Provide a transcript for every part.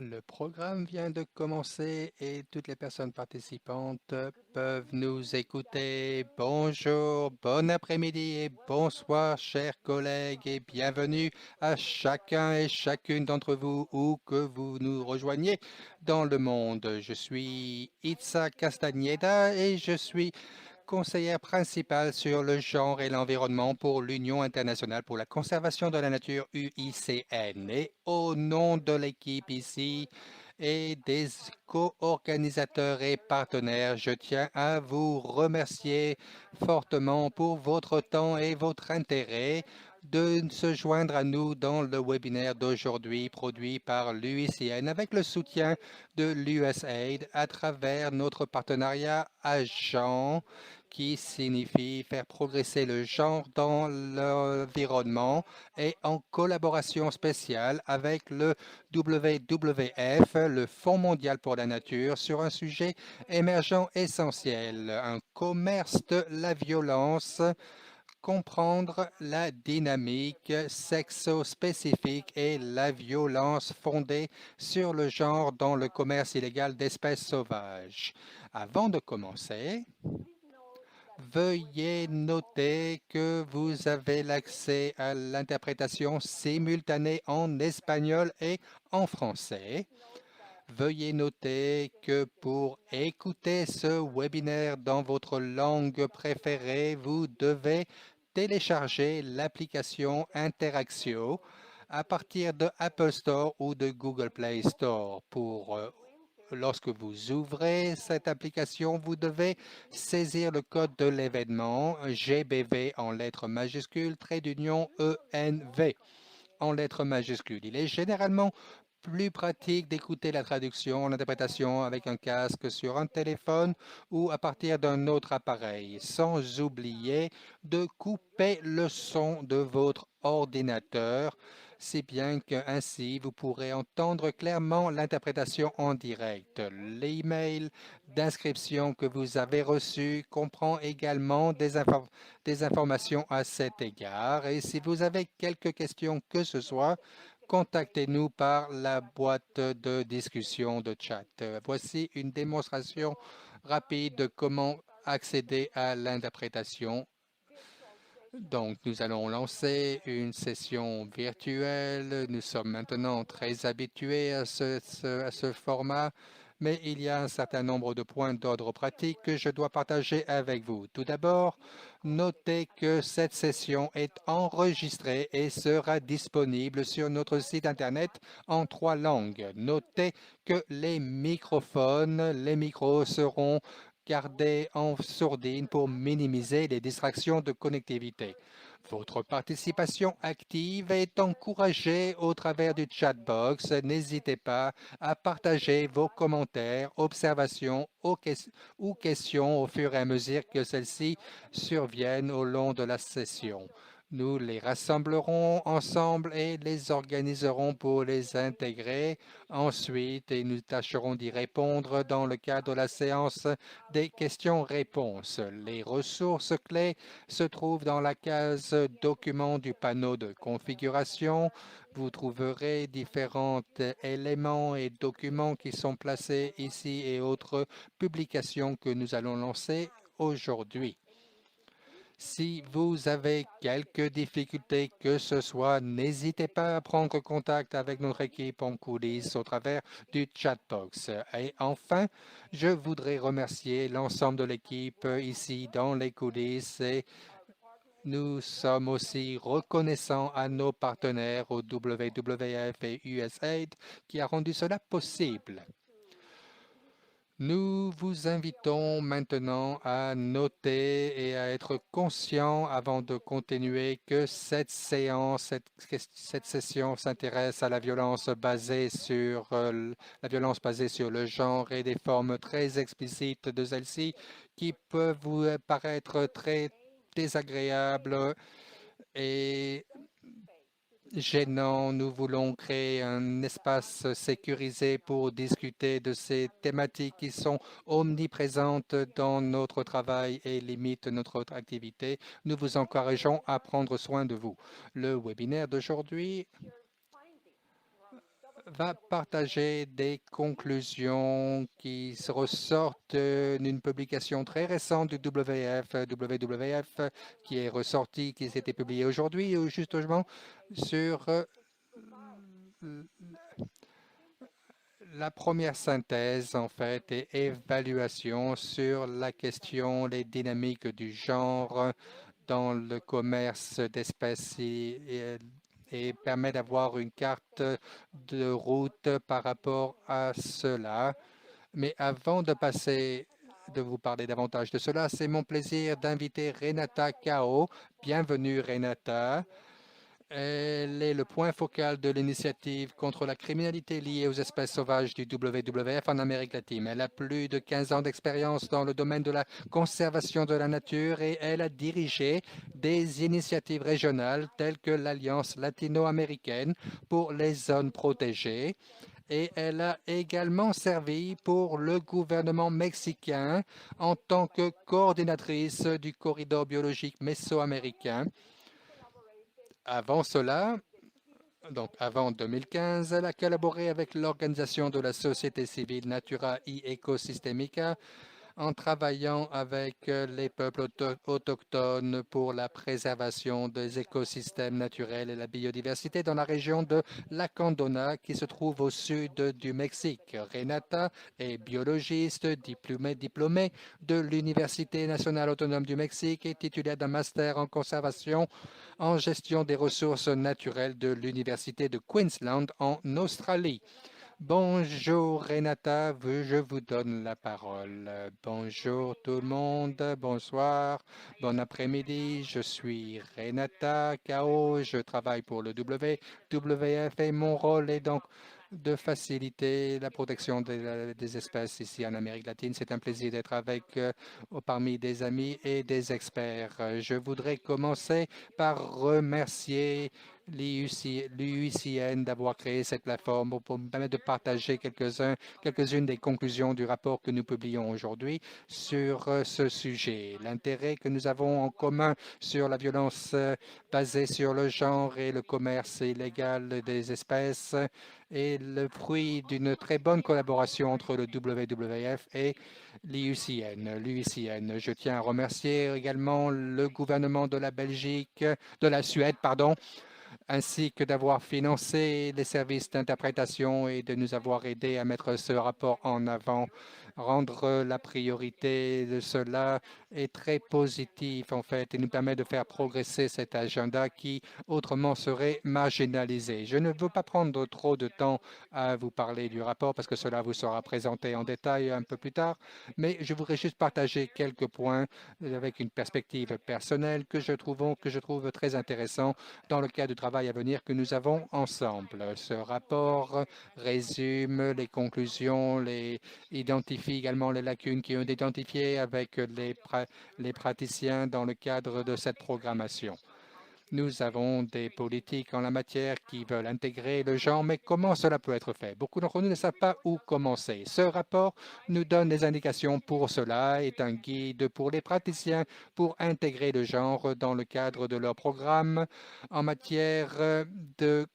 Le programme vient de commencer et toutes les personnes participantes peuvent nous écouter. Bonjour, bon après-midi et bonsoir, chers collègues, et bienvenue à chacun et chacune d'entre vous où que vous nous rejoigniez dans le monde. Je suis Itza Castañeda et je suis conseillère principale sur le genre et l'environnement pour l'Union internationale pour la conservation de la nature UICN. Et au nom de l'équipe ici et des co-organisateurs et partenaires, je tiens à vous remercier fortement pour votre temps et votre intérêt de se joindre à nous dans le webinaire d'aujourd'hui produit par l'UICN avec le soutien de l'USAID à travers notre partenariat agent qui signifie faire progresser le genre dans l'environnement et en collaboration spéciale avec le WWF, le Fonds mondial pour la nature, sur un sujet émergent essentiel, un commerce de la violence, comprendre la dynamique sexo-spécifique et la violence fondée sur le genre dans le commerce illégal d'espèces sauvages. Avant de commencer, veuillez noter que vous avez l'accès à l'interprétation simultanée en espagnol et en français. Veuillez noter que pour écouter ce webinaire dans votre langue préférée, vous devez télécharger l'application Interactio à partir de Apple Store ou de Google Play Store. Lorsque vous ouvrez cette application, vous devez saisir le code de l'événement GBV en lettres majuscules, trait d'union ENV en lettres majuscules. Il est généralement plus pratique d'écouter la traduction, l'interprétation avec un casque sur un téléphone ou à partir d'un autre appareil, sans oublier de couper le son de votre ordinateur, si bien qu'ainsi vous pourrez entendre clairement l'interprétation en direct. L'email d'inscription que vous avez reçu comprend également des informations à cet égard et si vous avez quelques questions que ce soit, contactez-nous par la boîte de discussion de chat. Voici une démonstration rapide de comment accéder à l'interprétation. Donc, nous allons lancer une session virtuelle. Nous sommes maintenant très habitués à ce format, mais il y a un certain nombre de points d'ordre pratique que je dois partager avec vous. Tout d'abord, notez que cette session est enregistrée et sera disponible sur notre site Internet en 3 langues. Notez que les micros seront gardés en sourdine pour minimiser les distractions de connectivité. Votre participation active est encouragée au travers du chat box. N'hésitez pas à partager vos commentaires, observations ou questions au fur et à mesure que celles-ci surviennent au long de la session. Nous les rassemblerons ensemble et les organiserons pour les intégrer ensuite et nous tâcherons d'y répondre dans le cadre de la séance des questions-réponses. Les ressources clés se trouvent dans la case Documents du panneau de configuration. Vous trouverez différents éléments et documents qui sont placés ici et autres publications que nous allons lancer aujourd'hui. Si vous avez quelques difficultés que ce soit, n'hésitez pas à prendre contact avec notre équipe en coulisses au travers du chat box. Et enfin, je voudrais remercier l'ensemble de l'équipe ici dans les coulisses et nous sommes aussi reconnaissants à nos partenaires au WWF et USAID qui a rendu cela possible. Nous vous invitons maintenant à noter et à être conscient avant de continuer que cette session s'intéresse à la violence basée sur le genre et des formes très explicites de celle-ci qui peuvent vous paraître très désagréables et gênant. Nous voulons créer un espace sécurisé pour discuter de ces thématiques qui sont omniprésentes dans notre travail et limitent notre activité. Nous vous encourageons à prendre soin de vous. Le webinaire d'aujourd'hui va partager des conclusions qui se ressortent d'une publication très récente du WWF qui est ressortie, qui s'était publiée aujourd'hui, ou justement sur la première synthèse, en fait, et évaluation sur la question, les dynamiques du genre dans le commerce d'espèces et permet d'avoir une carte de route par rapport à cela. Mais avant de passer, de vous parler davantage de cela, c'est mon plaisir d'inviter Renata Kao. Bienvenue, Renata. Elle est le point focal de l'initiative contre la criminalité liée aux espèces sauvages du WWF en Amérique latine. Elle a plus de 15 ans d'expérience dans le domaine de la conservation de la nature et elle a dirigé des initiatives régionales telles que l'Alliance latino-américaine pour les zones protégées. Et elle a également servi pour le gouvernement mexicain en tant que coordinatrice du corridor biologique mésoaméricain. Avant cela, donc avant 2015, elle a collaboré avec l'organisation de la société civile Natura y Ecosistemica en travaillant avec les peuples autochtones pour la préservation des écosystèmes naturels et la biodiversité dans la région de Lacandona qui se trouve au sud du Mexique. Renata est biologiste, diplômée de l'Université nationale autonome du Mexique et titulaire d'un master en conservation en gestion des ressources naturelles de l'Université de Queensland en Australie. Bonjour Renata, je vous donne la parole. Bonjour tout le monde, bonsoir, bon après-midi. Je suis Renata Kao, je travaille pour le WWF et mon rôle est donc de faciliter la protection des espèces ici en Amérique latine. C'est un plaisir d'être avec parmi des amis et des experts. Je voudrais commencer par remercier l'UICN d'avoir créé cette plateforme pour me permettre de partager quelques-unes des conclusions du rapport que nous publions aujourd'hui sur ce sujet. L'intérêt que nous avons en commun sur la violence basée sur le genre et le commerce illégal des espèces est le fruit d'une très bonne collaboration entre le WWF et l'UICN. Je tiens à remercier également le gouvernement de la Belgique, de la Suède, pardon, ainsi que d'avoir financé les services d'interprétation et de nous avoir aidés à mettre ce rapport en avant. Rendre la priorité de cela est très positif en fait et nous permet de faire progresser cet agenda qui autrement serait marginalisé. Je ne veux pas prendre trop de temps à vous parler du rapport parce que cela vous sera présenté en détail un peu plus tard, mais je voudrais juste partager quelques points avec une perspective personnelle que je trouve très intéressant dans le cadre du travail à venir que nous avons ensemble. Ce rapport résume les conclusions, identifie également les lacunes qui ont été identifiées avec les praticiens dans le cadre de cette programmation. Nous avons des politiques en la matière qui veulent intégrer le genre, mais comment cela peut être fait? Beaucoup d'entre nous ne savent pas où commencer. Ce rapport nous donne des indications pour cela, est un guide pour les praticiens pour intégrer le genre dans le cadre de leur programme en matière de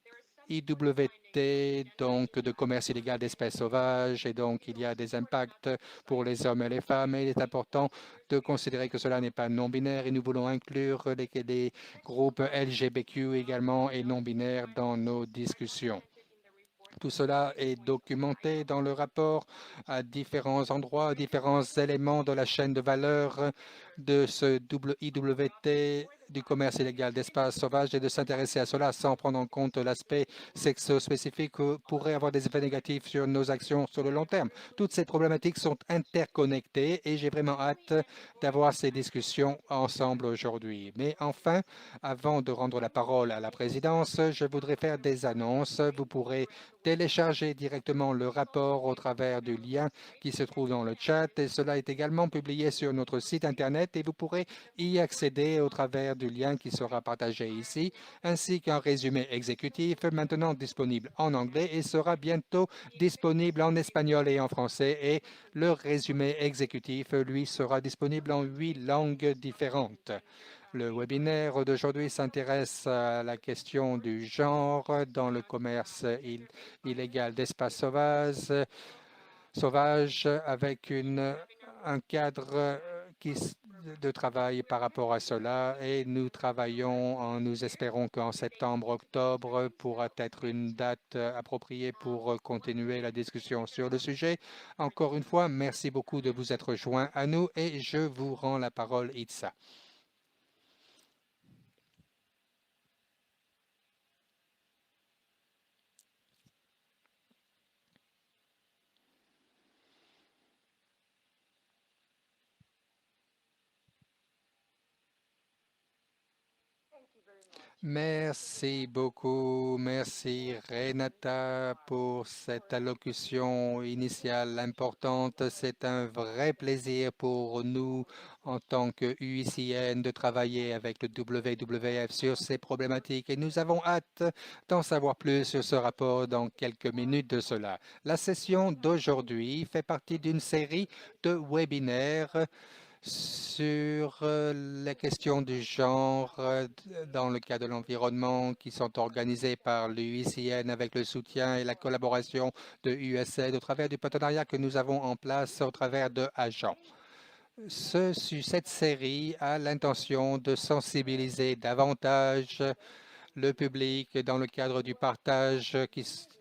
IWT, donc de commerce illégal d'espèces sauvages, et donc il y a des impacts pour les hommes et les femmes, et il est important de considérer que cela n'est pas non-binaire et nous voulons inclure les groupes LGBTQ également et non-binaires dans nos discussions. Tout cela est documenté dans le rapport à différents endroits, différents éléments de la chaîne de valeur de ce IWT du commerce illégal d'espaces sauvages et de s'intéresser à cela sans prendre en compte l'aspect sexo-spécifique pourrait avoir des effets négatifs sur nos actions sur le long terme. Toutes ces problématiques sont interconnectées et j'ai vraiment hâte d'avoir ces discussions ensemble aujourd'hui. Mais enfin, avant de rendre la parole à la présidence, je voudrais faire des annonces. Vous pourrez télécharger directement le rapport au travers du lien qui se trouve dans le chat et cela est également publié sur notre site Internet et vous pourrez y accéder au travers du lien qui sera partagé ici, ainsi qu'un résumé exécutif maintenant disponible en anglais et sera bientôt disponible en espagnol et en français et le résumé exécutif, lui, sera disponible en 8 langues différentes. Le webinaire d'aujourd'hui s'intéresse à la question du genre dans le commerce illégal d'espaces sauvages avec un cadre de travail par rapport à cela et nous travaillons, nous espérons qu'en septembre-octobre pourra être une date appropriée pour continuer la discussion sur le sujet. Encore une fois, merci beaucoup de vous être joints à nous et je vous rends la parole, Itza. Merci beaucoup. Merci Renata pour cette allocution initiale importante. C'est un vrai plaisir pour nous en tant que UICN de travailler avec le WWF sur ces problématiques et nous avons hâte d'en savoir plus sur ce rapport dans quelques minutes de cela. La session d'aujourd'hui fait partie d'une série de webinaires sur les questions du genre dans le cas de l'environnement qui sont organisées par l'UICN avec le soutien et la collaboration de USAID au travers du partenariat que nous avons en place au travers de Agents. Cette série a l'intention de sensibiliser davantage le public dans le cadre du partage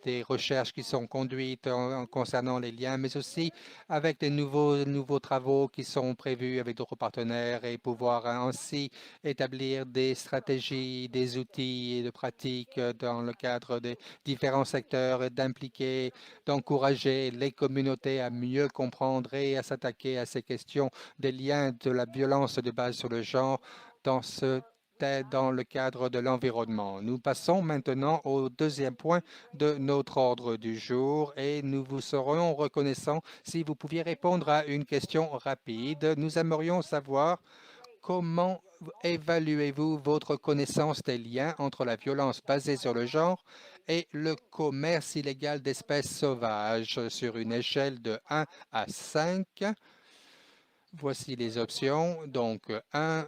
des recherches qui sont conduites concernant les liens, mais aussi avec des nouveaux travaux qui sont prévus avec d'autres partenaires et pouvoir ainsi établir des stratégies, des outils et des pratiques dans le cadre des différents secteurs, d'impliquer, d'encourager les communautés à mieux comprendre et à s'attaquer à ces questions des liens de la violence de base sur le genre dans le cadre de l'environnement. Nous passons maintenant au deuxième point de notre ordre du jour et nous vous serions reconnaissants si vous pouviez répondre à une question rapide. Nous aimerions savoir comment évaluez-vous votre connaissance des liens entre la violence basée sur le genre et le commerce illégal d'espèces sauvages sur une échelle de 1 à 5. Voici les options. Donc, 1,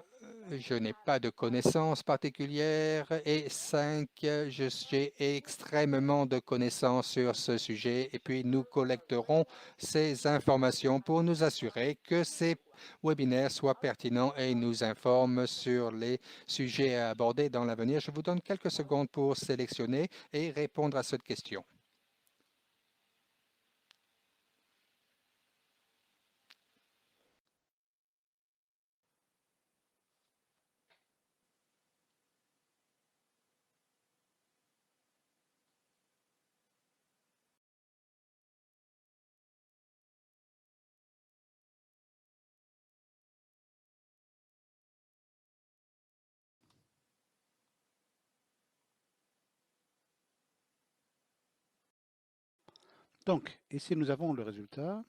je n'ai pas de connaissances particulières et 5, j'ai extrêmement de connaissances sur ce sujet et puis nous collecterons ces informations pour nous assurer que ces webinaires soient pertinents et nous informent sur les sujets à aborder dans l'avenir. Je vous donne quelques secondes pour sélectionner et répondre à cette question. Donc, ici, nous avons le résultat.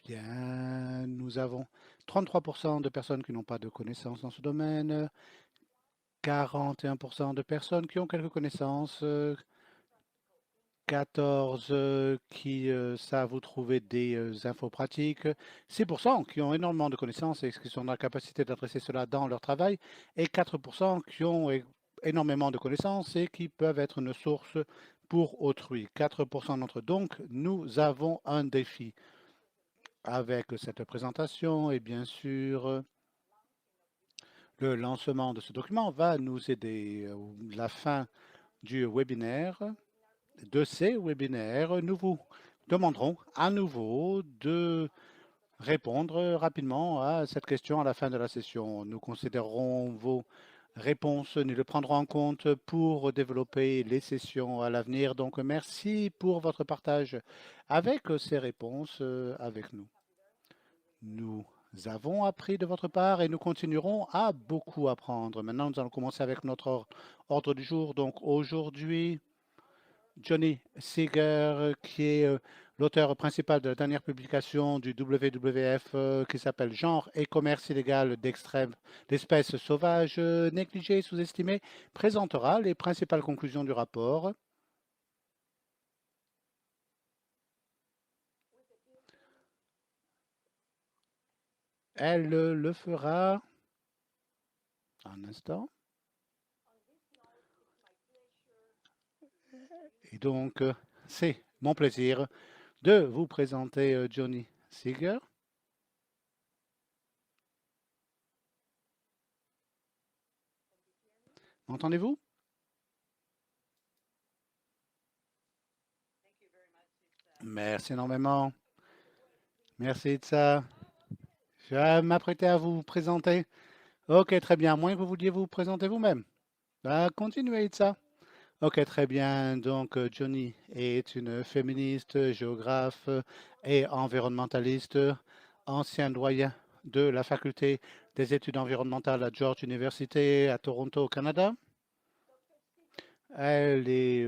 Bien, nous avons 33% de personnes qui n'ont pas de connaissances dans ce domaine, 41% de personnes qui ont quelques connaissances, 14 qui savent vous trouver des infos pratiques, 6% qui ont énormément de connaissances et qui sont dans la capacité d'adresser cela dans leur travail, et 4% qui ont énormément de connaissances et qui peuvent être une source pour autrui. 4% d'entre eux. Donc, nous avons un défi avec cette présentation et bien sûr, le lancement de ce document va nous aider. La fin du webinaire, de ces webinaires, nous vous demanderons à nouveau de répondre rapidement à cette question à la fin de la session. Nous considérerons vos réponses, nous les prendrons en compte pour développer les sessions à l'avenir. Donc, merci pour votre partage avec ces réponses avec nous. Nous avons appris de votre part et nous continuerons à beaucoup apprendre. Maintenant, nous allons commencer avec notre ordre du jour. Donc, aujourd'hui, Johnny Seeger, qui est l'auteur principal de la dernière publication du WWF qui s'appelle Genre et commerce illégal d'espèces sauvages négligées et sous-estimées, présentera les principales conclusions du rapport. Elle le fera Un instant. Et donc, c'est mon plaisir de vous présenter Johnny Seeger. M'entendez-vous? Merci énormément. Merci de ça. Je vais m'apprêter à vous présenter. Ok, très bien. À moins que vous vouliez vous présenter vous-même. Bah, continuez de ça. Ok, très bien. Donc, Johnny est une féministe, géographe et environnementaliste, ancien doyen de la faculté des études environnementales à George University à Toronto, au Canada. Elle est,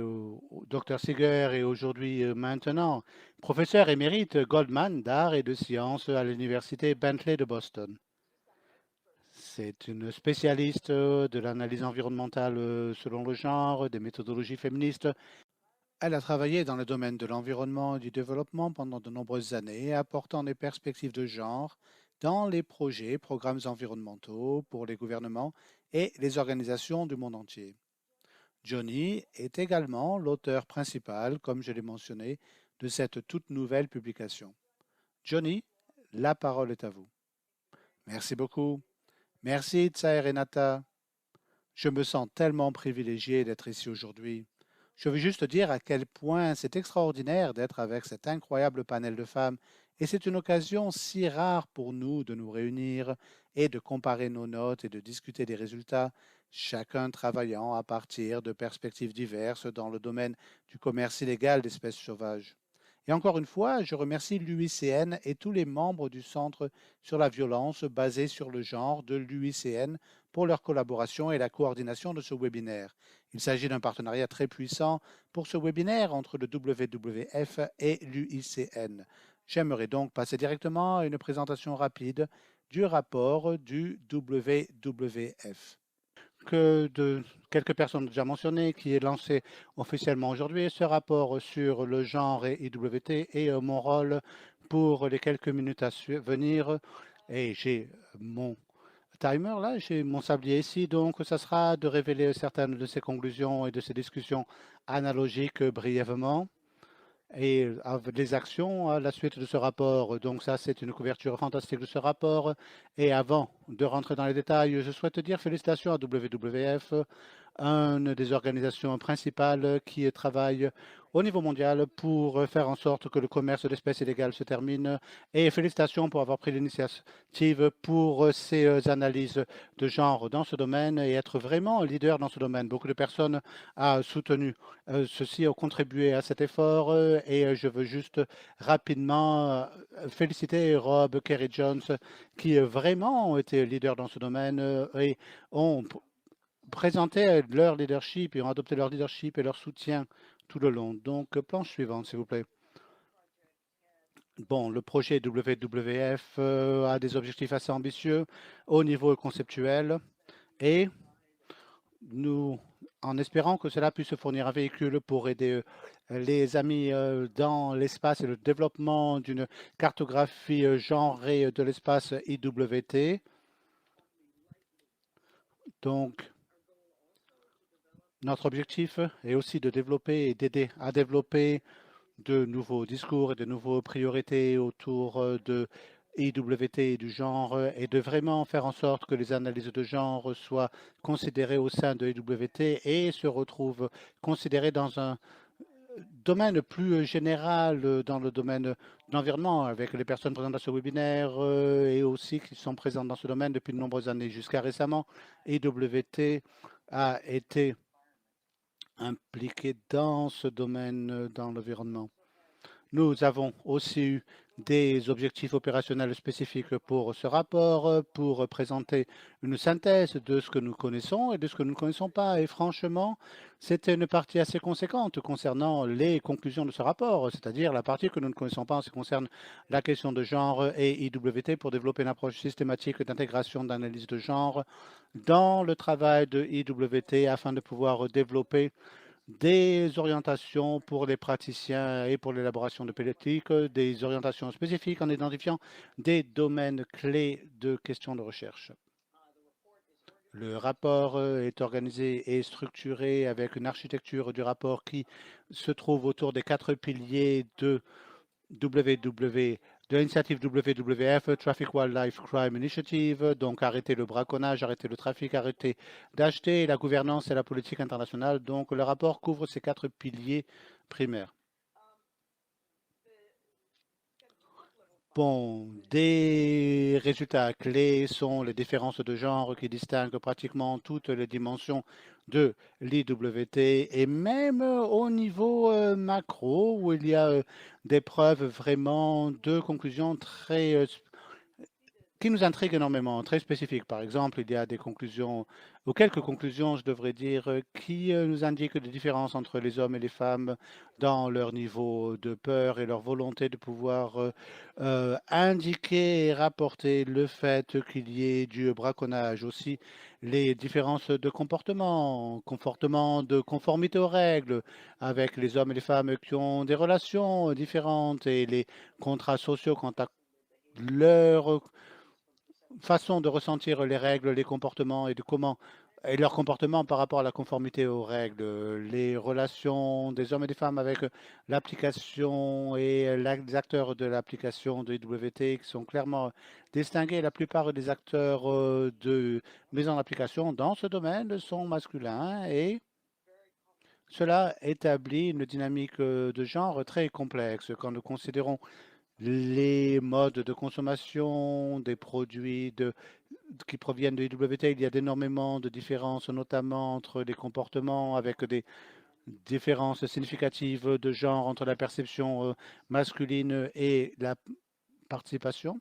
Dr Seeger est aujourd'hui maintenant professeur émérite Goldman d'art et de sciences à l'université Bentley de Boston. C'est une spécialiste de l'analyse environnementale selon le genre, des méthodologies féministes. Elle a travaillé dans le domaine de l'environnement et du développement pendant de nombreuses années, apportant des perspectives de genre dans les projets et programmes environnementaux pour les gouvernements et les organisations du monde entier. Johnny est également l'auteur principal, comme je l'ai mentionné, de cette toute nouvelle publication. Johnny, la parole est à vous. Merci beaucoup. Merci Tsa et Renata. Je me sens tellement privilégié d'être ici aujourd'hui. Je veux juste dire à quel point c'est extraordinaire d'être avec cet incroyable panel de femmes et c'est une occasion si rare pour nous de nous réunir et de comparer nos notes et de discuter des résultats, chacun travaillant à partir de perspectives diverses dans le domaine du commerce illégal d'espèces sauvages. Et encore une fois, je remercie l'UICN et tous les membres du Centre sur la violence basé sur le genre de l'UICN pour leur collaboration et la coordination de ce webinaire. Il s'agit d'un partenariat très puissant pour ce webinaire entre le WWF et l'UICN. J'aimerais donc passer directement à une présentation rapide du rapport du WWF que de quelques personnes ont déjà mentionné, qui est lancé officiellement aujourd'hui, ce rapport sur le genre et IWT et mon rôle pour les quelques minutes à venir. Et j'ai mon timer là, j'ai mon sablier ici, donc ça sera de révéler certaines de ces conclusions et de ces discussions analogiques brièvement et les actions à la suite de ce rapport. Donc ça, c'est une couverture fantastique de ce rapport. Et avant de rentrer dans les détails, je souhaite dire félicitations à WWF, une des organisations principales qui travaille au niveau mondial pour faire en sorte que le commerce d'espèces illégales se termine. Et félicitations pour avoir pris l'initiative pour ces analyses de genre dans ce domaine et être vraiment leader dans ce domaine. Beaucoup de personnes ont soutenu ceci, ont contribué à cet effort et je veux juste rapidement féliciter Rob, Kerry Jones, qui vraiment ont été leaders dans ce domaine et ont présenté leur leadership et ont adopté leur leadership et leur soutien tout le long. Donc, planche suivante, s'il vous plaît. Bon, le projet WWF a des objectifs assez ambitieux au niveau conceptuel et nous, en espérant que cela puisse fournir un véhicule pour aider les amis dans l'espace et le développement d'une cartographie genrée de l'espace IWT. Donc, notre objectif est aussi de développer et d'aider à développer de nouveaux discours et de nouvelles priorités autour de IWT et du genre et de vraiment faire en sorte que les analyses de genre soient considérées au sein de IWT et se retrouvent considérées dans un domaine plus général, dans le domaine de l'environnement, avec les personnes présentes dans ce webinaire et aussi qui sont présentes dans ce domaine depuis de nombreuses années. Jusqu'à récemment, IWT a été impliqué dans ce domaine, dans l'environnement. Nous avons aussi eu des objectifs opérationnels spécifiques pour ce rapport, pour présenter une synthèse de ce que nous connaissons et de ce que nous ne connaissons pas. Et franchement, c'était une partie assez conséquente concernant les conclusions de ce rapport, c'est-à-dire la partie que nous ne connaissons pas en ce qui concerne la question de genre et IWT pour développer une approche systématique d'intégration d'analyse de genre dans le travail de IWT afin de pouvoir développer des orientations pour les praticiens et pour l'élaboration de politiques, des orientations spécifiques en identifiant des domaines clés de questions de recherche. Le rapport est organisé et structuré avec une architecture du rapport qui se trouve autour des 4 piliers de de l'initiative WWF, Traffic Wildlife Crime Initiative, donc arrêter le braconnage, arrêter le trafic, arrêter d'acheter, la gouvernance et la politique internationale. Donc le rapport couvre ces 4 piliers primaires. Bon, des résultats clés sont les différences de genre qui distinguent pratiquement toutes les dimensions de l'IWT et même au niveau macro où il y a des preuves vraiment de conclusions très qui nous intrigue énormément, très spécifique. Par exemple, il y a des conclusions, ou quelques conclusions, je devrais dire, qui nous indiquent des différences entre les hommes et les femmes dans leur niveau de peur et leur volonté de pouvoir indiquer et rapporter le fait qu'il y ait du braconnage. Aussi, les différences de comportement de conformité aux règles avec les hommes et les femmes qui ont des relations différentes et les contrats sociaux quant à leur façon de ressentir les règles, les comportements et de comment et leur comportement par rapport à la conformité aux règles, les relations des hommes et des femmes avec l'application et les acteurs de l'application de IWT qui sont clairement distingués. La plupart des acteurs de mise en application dans ce domaine sont masculins et cela établit une dynamique de genre très complexe quand nous considérons les modes de consommation des produits qui proviennent de IWT. Il y a énormément de différences, notamment entre les comportements avec des différences significatives de genre entre la perception masculine et la participation.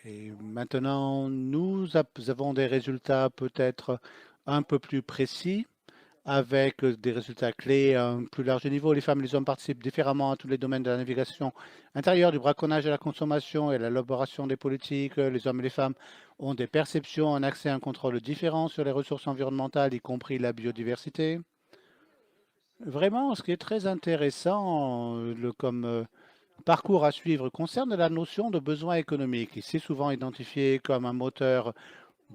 Et maintenant, nous avons des résultats peut-être un peu plus précis avec des résultats clés à un plus large niveau. Les femmes et les hommes participent différemment à tous les domaines de la navigation intérieure, du braconnage à la consommation et à l'élaboration des politiques. Les hommes et les femmes ont des perceptions, un accès à un contrôle différent sur les ressources environnementales, y compris la biodiversité. Vraiment, ce qui est très intéressant comme parcours à suivre concerne la notion de besoin économique. C'est souvent identifié comme un moteur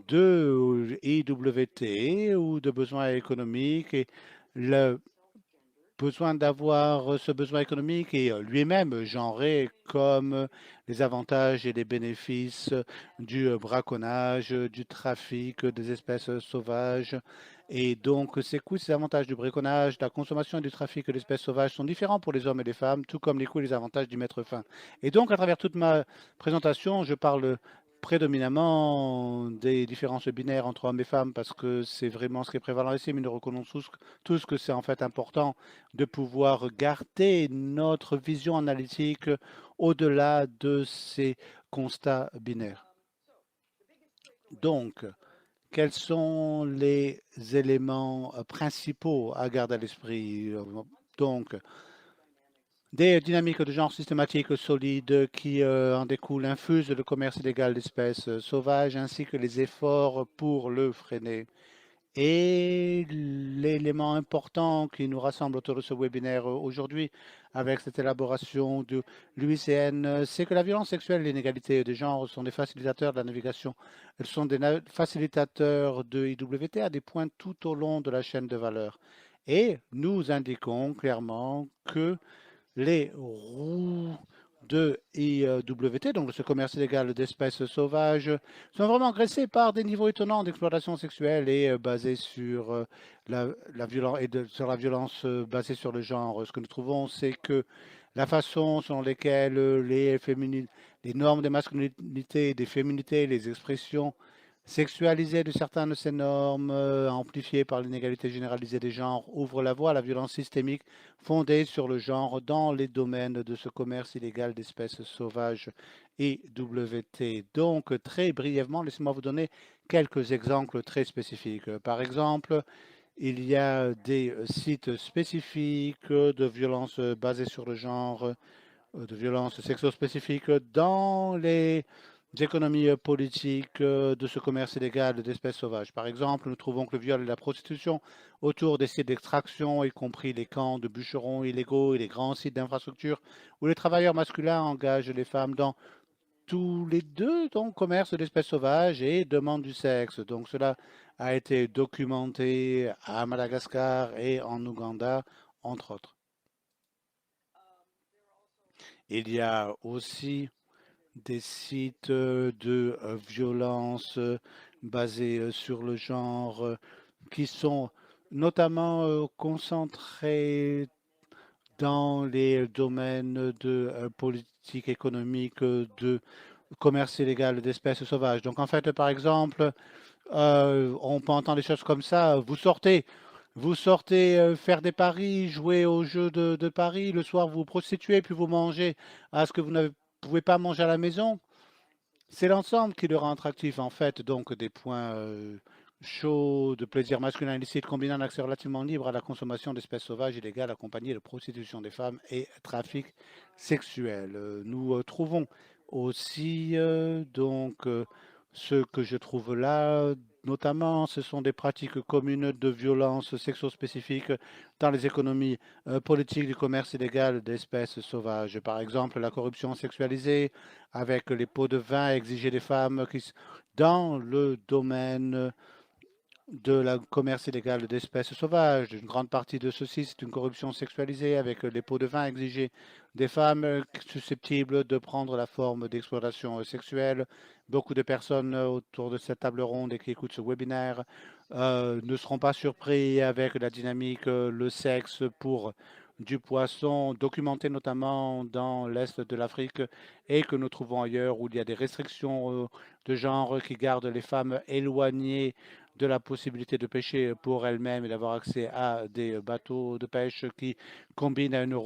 de IWT ou de besoins économiques et le besoin d'avoir ce besoin économique est lui-même genré comme les avantages et les bénéfices du braconnage, du trafic des espèces sauvages. Et donc, ces coûts, ces avantages du braconnage, de la consommation et du trafic d'espèces sauvages sont différents pour les hommes et les femmes, tout comme les coûts et les avantages d'y mettre fin. Et donc, à travers toute ma présentation, je parle prédominamment des différences binaires entre hommes et femmes parce que c'est vraiment ce qui est prévalent ici, mais nous reconnaissons tous que c'est en fait important de pouvoir garder notre vision analytique au-delà de ces constats binaires. Donc, quels sont les éléments principaux à garder à l'esprit? Donc, des dynamiques de genre systématiques solides qui en découlent infusent le commerce illégal d'espèces sauvages ainsi que les efforts pour le freiner. Et l'élément important qui nous rassemble autour de ce webinaire aujourd'hui avec cette élaboration de l'UICN, c'est que la violence sexuelle et l'inégalité de genre sont des facilitateurs de la navigation. Elles sont des facilitateurs de IWT à des points tout au long de la chaîne de valeur. Et nous indiquons clairement que les roues de IWT, donc de ce commerce illégal d'espèces sauvages, sont vraiment agressées par des niveaux étonnants d'exploitation sexuelle et basés sur la violence sur la violence basée sur le genre. Ce que nous trouvons, c'est que la façon selon laquelle les normes des masculinités et des féminités, les expressions sexualisée de certaines de ces normes, amplifiées par l'inégalité généralisée des genres, ouvre la voie à la violence systémique fondée sur le genre dans les domaines de ce commerce illégal d'espèces sauvages et WT. Donc, très brièvement, laissez-moi vous donner quelques exemples très spécifiques. Par exemple, il y a des sites spécifiques de violences basées sur le genre, de violences sexo-spécifiques dans les économies politiques de ce commerce illégal d'espèces sauvages. Par exemple, nous trouvons que le viol et la prostitution autour des sites d'extraction, y compris les camps de bûcherons illégaux et les grands sites d'infrastructure, où les travailleurs masculins engagent les femmes dans tous les deux, donc commerce d'espèces sauvages et demande du sexe. Donc cela a été documenté à Madagascar et en Ouganda, entre autres. Il y a aussi des sites de violence basés sur le genre qui sont notamment concentrés dans les domaines de politique économique, de commerce illégal d'espèces sauvages. Donc en fait, par exemple, on peut entendre des choses comme ça. Vous sortez faire des paris, jouer aux jeux de paris. Le soir, vous vous prostituez, puis vous mangez à ce que vous ne pouvez pas manger à la maison. C'est l'ensemble qui le rend attractif, en fait. Donc des points chauds de plaisir masculin illicite combinant un accès relativement libre à la consommation d'espèces sauvages illégales accompagnées de prostitution des femmes et trafic sexuel. Nous trouvons aussi ce que je trouve là, notamment, ce sont des pratiques communes de violence sexo-spécifiques dans les économies politiques du commerce illégal d'espèces sauvages. Par exemple, la corruption sexualisée avec les pots de vin exigés des femmes dans le domaine de la commerce illégal d'espèces sauvages. Une grande partie de ceci, c'est une corruption sexualisée avec les pots de vin exigés des femmes susceptibles de prendre la forme d'exploitation sexuelle. Beaucoup de personnes autour de cette table ronde et qui écoutent ce webinaire ne seront pas surpris avec la dynamique, le sexe pour du poisson, documenté notamment dans l'Est de l'Afrique et que nous trouvons ailleurs où il y a des restrictions de genre qui gardent les femmes éloignées de la possibilité de pêcher pour elles-mêmes et d'avoir accès à des bateaux de pêche qui combinent à une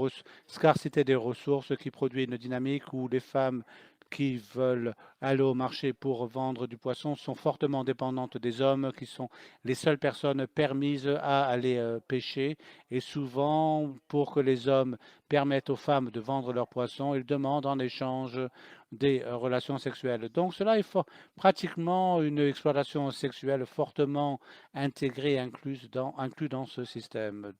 scarcité des ressources qui produit une dynamique où les femmes qui veulent aller au marché pour vendre du poisson sont fortement dépendantes des hommes qui sont les seules personnes permises à aller pêcher. Et souvent, pour que les hommes permettent aux femmes de vendre leurs poissons, ils demandent en échange des relations sexuelles. Donc cela est pratiquement une exploitation sexuelle fortement intégrée, inclus dans ce système.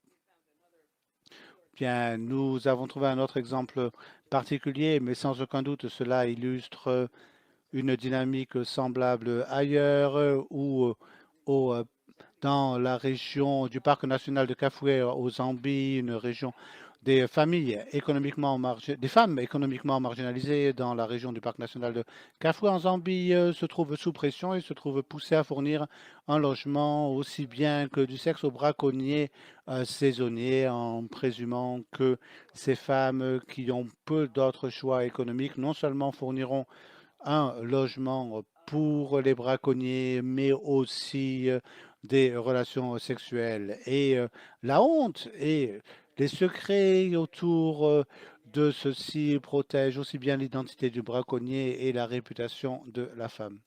Bien, nous avons trouvé un autre exemple particulier, mais sans aucun doute cela illustre une dynamique semblable ailleurs ou dans la région du parc national de Kafue au Zambie, une région des des femmes économiquement marginalisées dans la région du parc national de Kafue en Zambie se trouvent sous pression et se trouvent poussées à fournir un logement aussi bien que du sexe aux braconniers saisonniers en présumant que ces femmes qui ont peu d'autres choix économiques non seulement fourniront un logement pour les braconniers, mais aussi des relations sexuelles. Et la honte et les secrets autour de ceci protègent aussi bien l'identité du braconnier et la réputation de la femme.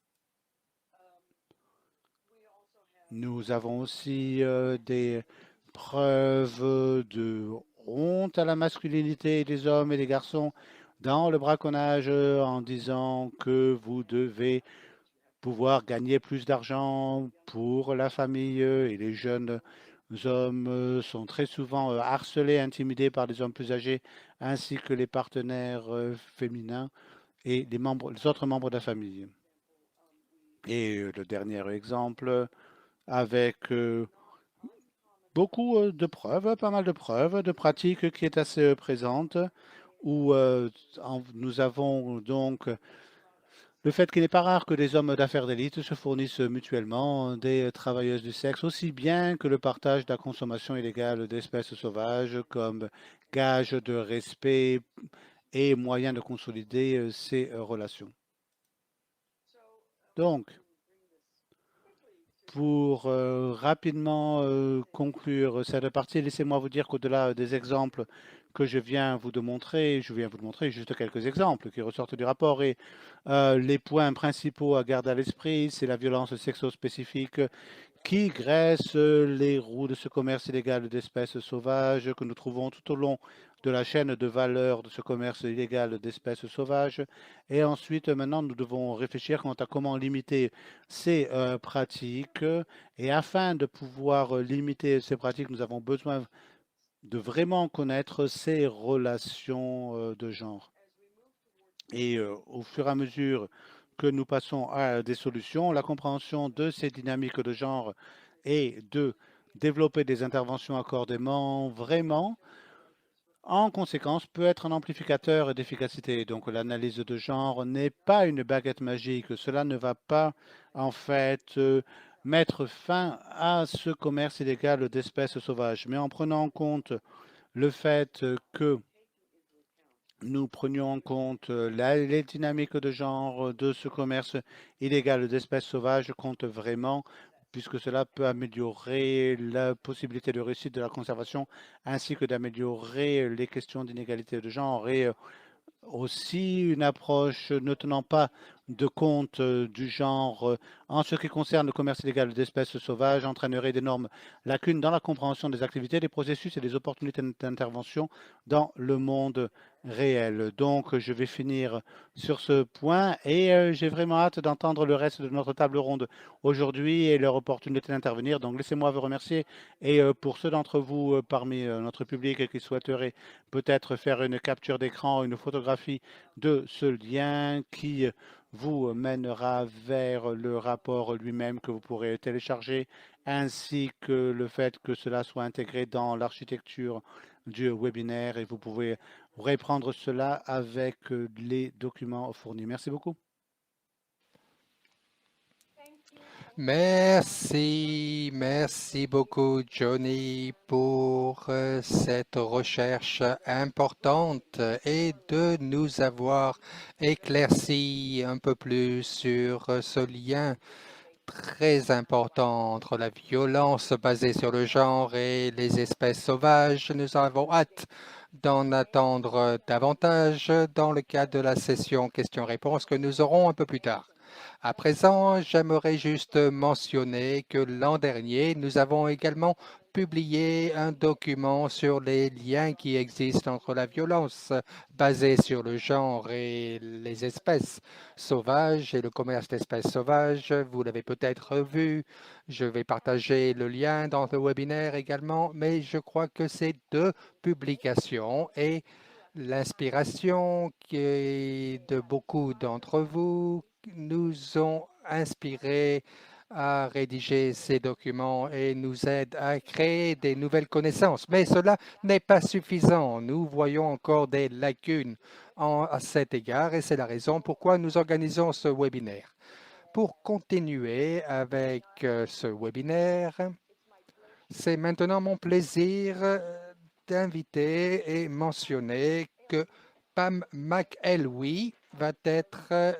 Nous avons aussi des preuves de honte à la masculinité des hommes et des garçons dans le braconnage en disant que vous devez pouvoir gagner plus d'argent pour la famille et les jeunes hommes sont très souvent harcelés, intimidés par les hommes plus âgés ainsi que les partenaires féminins et les autres membres de la famille. Et le dernier exemple avec beaucoup de preuves, pas mal de preuves, de pratiques qui est assez présente où nous avons donc le fait qu'il n'est pas rare que des hommes d'affaires d'élite se fournissent mutuellement des travailleuses du sexe, aussi bien que le partage de la consommation illégale d'espèces sauvages comme gage de respect et moyen de consolider ces relations. Donc, pour rapidement conclure cette partie, laissez-moi vous dire qu'au-delà des exemples que je viens vous montrer juste quelques exemples qui ressortent du rapport et les points principaux à garder à l'esprit, c'est la violence sexo-spécifique qui graisse les roues de ce commerce illégal d'espèces sauvages que nous trouvons tout au long de la chaîne de valeur de ce commerce illégal d'espèces sauvages. Et ensuite, maintenant, nous devons réfléchir quant à comment limiter ces pratiques. Et afin de pouvoir limiter ces pratiques, nous avons besoin de vraiment connaître ces relations de genre. Et au fur et à mesure que nous passons à des solutions, la compréhension de ces dynamiques de genre et de développer des interventions accordément vraiment, en conséquence, peut être un amplificateur d'efficacité. Donc l'analyse de genre n'est pas une baguette magique. Cela ne va pas en fait mettre fin à ce commerce illégal d'espèces sauvages. Mais en prenant en compte le fait que nous prenions en compte les dynamiques de genre de ce commerce illégal d'espèces sauvages compte vraiment, puisque cela peut améliorer la possibilité de réussite de la conservation, ainsi que d'améliorer les questions d'inégalité de genre et aussi une approche ne tenant pas de compte du genre en ce qui concerne le commerce illégal d'espèces sauvages entraînerait d'énormes lacunes dans la compréhension des activités, des processus et des opportunités d'intervention dans le monde réel. Donc, je vais finir sur ce point et j'ai vraiment hâte d'entendre le reste de notre table ronde aujourd'hui et leur opportunité d'intervenir. Donc, laissez-moi vous remercier et pour ceux d'entre vous parmi notre public qui souhaiteraient peut-être faire une capture d'écran, une photographie de ce lien qui vous mènera vers le rapport lui-même que vous pourrez télécharger, ainsi que le fait que cela soit intégré dans l'architecture du webinaire et vous pouvez reprendre cela avec les documents fournis. Merci beaucoup. Merci beaucoup Johnny pour cette recherche importante et de nous avoir éclairci un peu plus sur ce lien très important entre la violence basée sur le genre et les espèces sauvages. Nous avons hâte d'en attendre davantage dans le cadre de la session questions-réponses que nous aurons un peu plus tard. À présent, j'aimerais juste mentionner que l'an dernier, nous avons également publié un document sur les liens qui existent entre la violence basée sur le genre et les espèces sauvages et le commerce d'espèces sauvages. Vous l'avez peut-être vu. Je vais partager le lien dans le webinaire également, mais je crois que ces deux publications et l'inspiration qui est de beaucoup d'entre vous nous ont inspirés à rédiger ces documents et nous aident à créer des nouvelles connaissances. Mais cela n'est pas suffisant. Nous voyons encore des lacunes à cet égard et c'est la raison pourquoi nous organisons ce webinaire. Pour continuer avec ce webinaire, c'est maintenant mon plaisir d'inviter et mentionner que Pam McElwee va être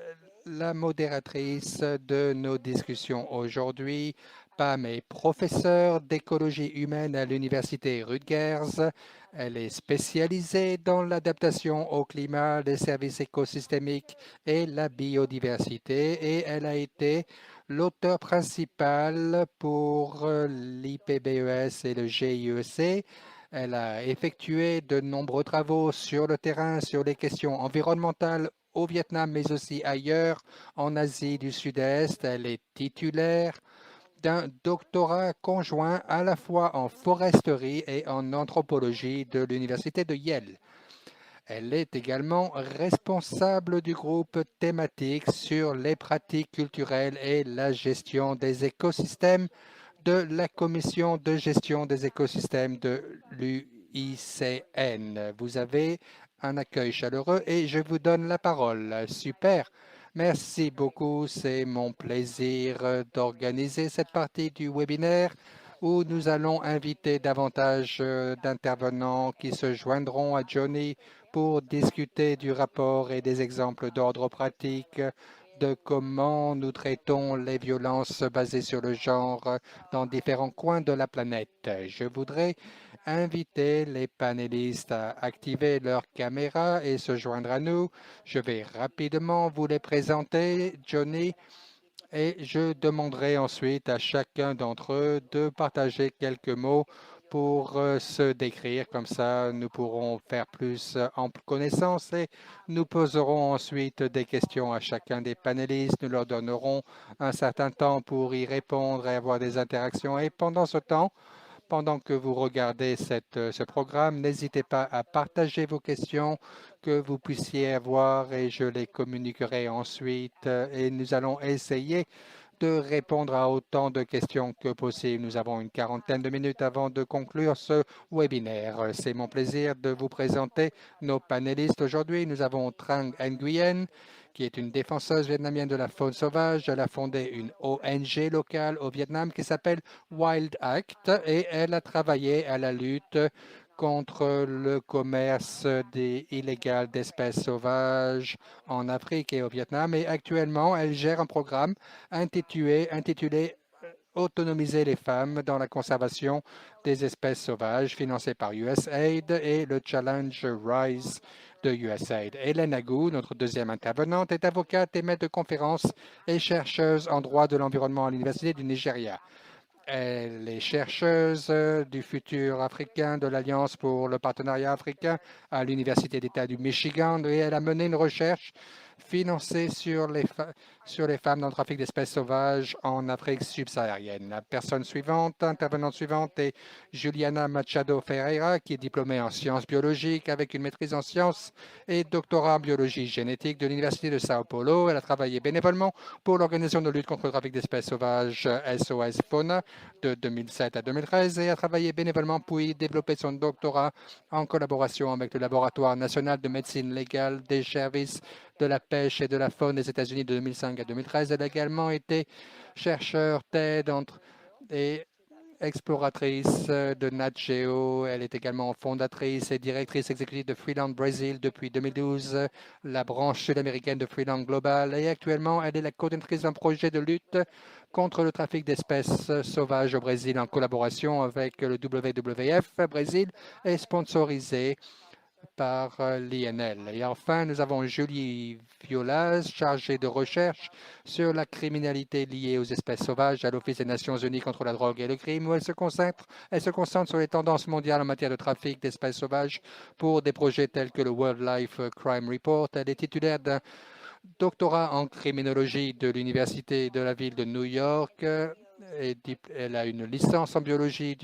la modératrice de nos discussions aujourd'hui. Pam est professeure d'écologie humaine à l'Université Rutgers. Elle est spécialisée dans l'adaptation au climat, les services écosystémiques et la biodiversité et elle a été l'auteur principal pour l'IPBES et le GIEC. Elle a effectué de nombreux travaux sur le terrain, sur les questions environnementales au Vietnam, mais aussi ailleurs, en Asie du Sud-Est. Elle est titulaire d'un doctorat conjoint à la fois en foresterie et en anthropologie de l'Université de Yale. Elle est également responsable du groupe thématique sur les pratiques culturelles et la gestion des écosystèmes de la Commission de gestion des écosystèmes de l'UICN. Vous avez un accueil chaleureux et je vous donne la parole. Super. Merci beaucoup. C'est mon plaisir d'organiser cette partie du webinaire où nous allons inviter davantage d'intervenants qui se joindront à Johnny pour discuter du rapport et des exemples d'ordre pratique de comment nous traitons les violences basées sur le genre dans différents coins de la planète. Je voudrais inviter les panélistes à activer leur caméra et se joindre à nous. Je vais rapidement vous les présenter, Johnny, et je demanderai ensuite à chacun d'entre eux de partager quelques mots pour se décrire. Comme ça, nous pourrons faire plus ample connaissance et nous poserons ensuite des questions à chacun des panélistes. Nous leur donnerons un certain temps pour y répondre et avoir des interactions. Et pendant ce temps, Pendant que vous regardez ce programme, n'hésitez pas à partager vos questions que vous puissiez avoir et je les communiquerai ensuite. Et nous allons essayer de répondre à autant de questions que possible. Nous avons une quarantaine de minutes avant de conclure ce webinaire. C'est mon plaisir de vous présenter nos panélistes aujourd'hui. Nous avons Trang Nguyen, qui est une défenseuse vietnamienne de la faune sauvage. Elle a fondé une ONG locale au Vietnam qui s'appelle Wild Act et elle a travaillé à la lutte contre le commerce illégal d'espèces sauvages en Afrique et au Vietnam. Et actuellement, elle gère un programme intitulé Autonomiser les femmes dans la conservation des espèces sauvages, financé par USAID et le Challenge Rise de USAID. Hélène Agou, notre deuxième intervenante, est avocate et maître de conférences et chercheuse en droit de l'environnement à l'Université du Nigeria. Elle est chercheuse du futur africain de l'Alliance pour le partenariat africain à l'Université d'État du Michigan et elle a mené une recherche financée sur les femmes dans le trafic d'espèces sauvages en Afrique subsaharienne. La intervenante suivante est Juliana Machado Ferreira, qui est diplômée en sciences biologiques avec une maîtrise en sciences et doctorat en biologie génétique de l'Université de Sao Paulo. Elle a travaillé bénévolement pour l'organisation de lutte contre le trafic d'espèces sauvages SOS Fauna de 2007 à 2013 et a travaillé bénévolement pour y développer son doctorat en collaboration avec le Laboratoire national de médecine légale des services de la pêche et de la faune des États-Unis de 2005 à 2013. Elle a également été chercheur TED et exploratrice de Nat Geo. Elle est également fondatrice et directrice exécutive de Freeland Brazil depuis 2012, la branche sud-américaine de Freeland Global. Et actuellement, elle est la coordinatrice d'un projet de lutte contre le trafic d'espèces sauvages au Brésil en collaboration avec le WWF Brésil et sponsorisé par l'INL. Et enfin, nous avons Julie Violas, chargée de recherche sur la criminalité liée aux espèces sauvages à l'Office des Nations Unies contre la drogue et le crime, où elle se concentre sur les tendances mondiales en matière de trafic d'espèces sauvages pour des projets tels que le Wildlife Crime Report. Elle est titulaire d'un doctorat en criminologie de l'Université de la ville de New York. Elle a une licence en biologie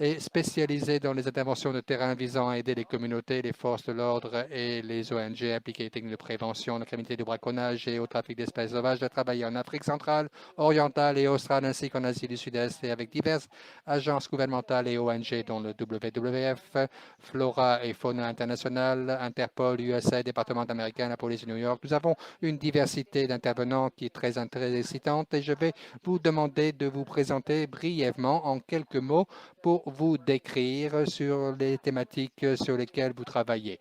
est spécialisée dans les interventions de terrain visant à aider les communautés, les forces de l'ordre et les ONG à appliquer les techniques de prévention de la criminalité du braconnage et au trafic d'espèces sauvages. Elle a travaillé en Afrique centrale, orientale et australe ainsi qu'en Asie du Sud-Est et avec diverses agences gouvernementales et ONG dont le WWF, Flora et Fauna International, Interpol, USA, département américain, la police de New York. Nous avons une diversité d'intervenants qui est très excitante et je vais vous demander de vous présenter brièvement en quelques mots pour vous décrire sur les thématiques sur lesquelles vous travaillez.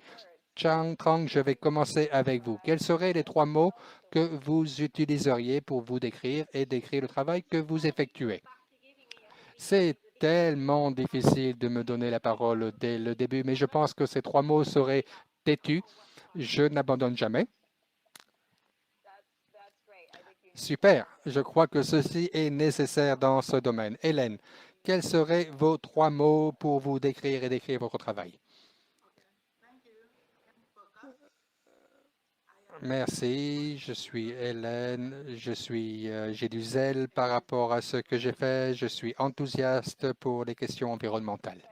Trang, je vais commencer avec vous. Quels seraient les 3 mots que vous utiliseriez pour vous décrire et décrire le travail que vous effectuez? C'est tellement difficile de me donner la parole dès le début, mais je pense que ces 3 mots seraient têtu, je n'abandonne jamais. Super, je crois que ceci est nécessaire dans ce domaine. Hélène, quels seraient vos 3 mots pour vous décrire et décrire votre travail? Merci, je suis Hélène, j'ai du zèle par rapport à ce que j'ai fait, je suis enthousiaste pour les questions environnementales.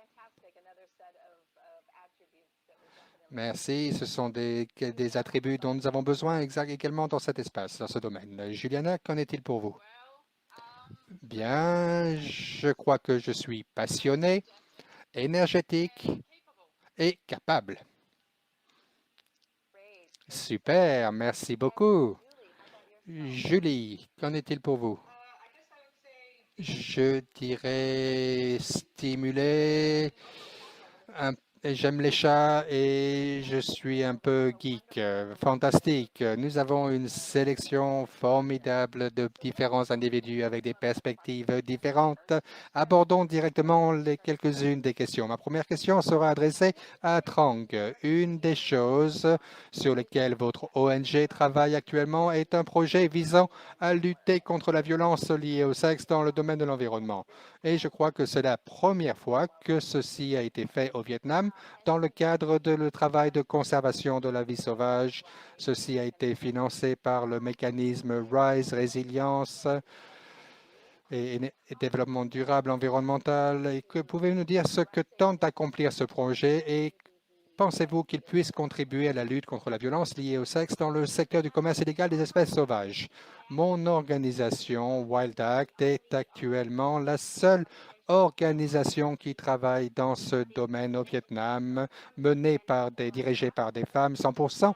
Merci, ce sont des attributs dont nous avons besoin également dans cet espace, dans ce domaine. Juliana, qu'en est-il pour vous? Bien, je crois que je suis passionné, énergétique et capable. Super, merci beaucoup. Julie, qu'en est-il pour vous? Je dirais stimuler. J'aime les chats et je suis un peu geek. Fantastique. Nous avons une sélection formidable de différents individus avec des perspectives différentes. Abordons directement quelques-unes des questions. Ma première question sera adressée à Trang. Une des choses sur lesquelles votre ONG travaille actuellement est un projet visant à lutter contre la violence liée au sexe dans le domaine de l'environnement. Et je crois que c'est la première fois que ceci a été fait au Vietnam dans le cadre de le travail de conservation de la vie sauvage. Ceci a été financé par le mécanisme RISE Résilience et développement durable environnemental. Et que pouvez-vous nous dire ce que tente d'accomplir ce projet et pensez-vous qu'il puisse contribuer à la lutte contre la violence liée au sexe dans le secteur du commerce illégal des espèces sauvages? Mon organisation, Wild Act, est actuellement la seule organisation qui travaille dans ce domaine au Vietnam, dirigée par des femmes. 100%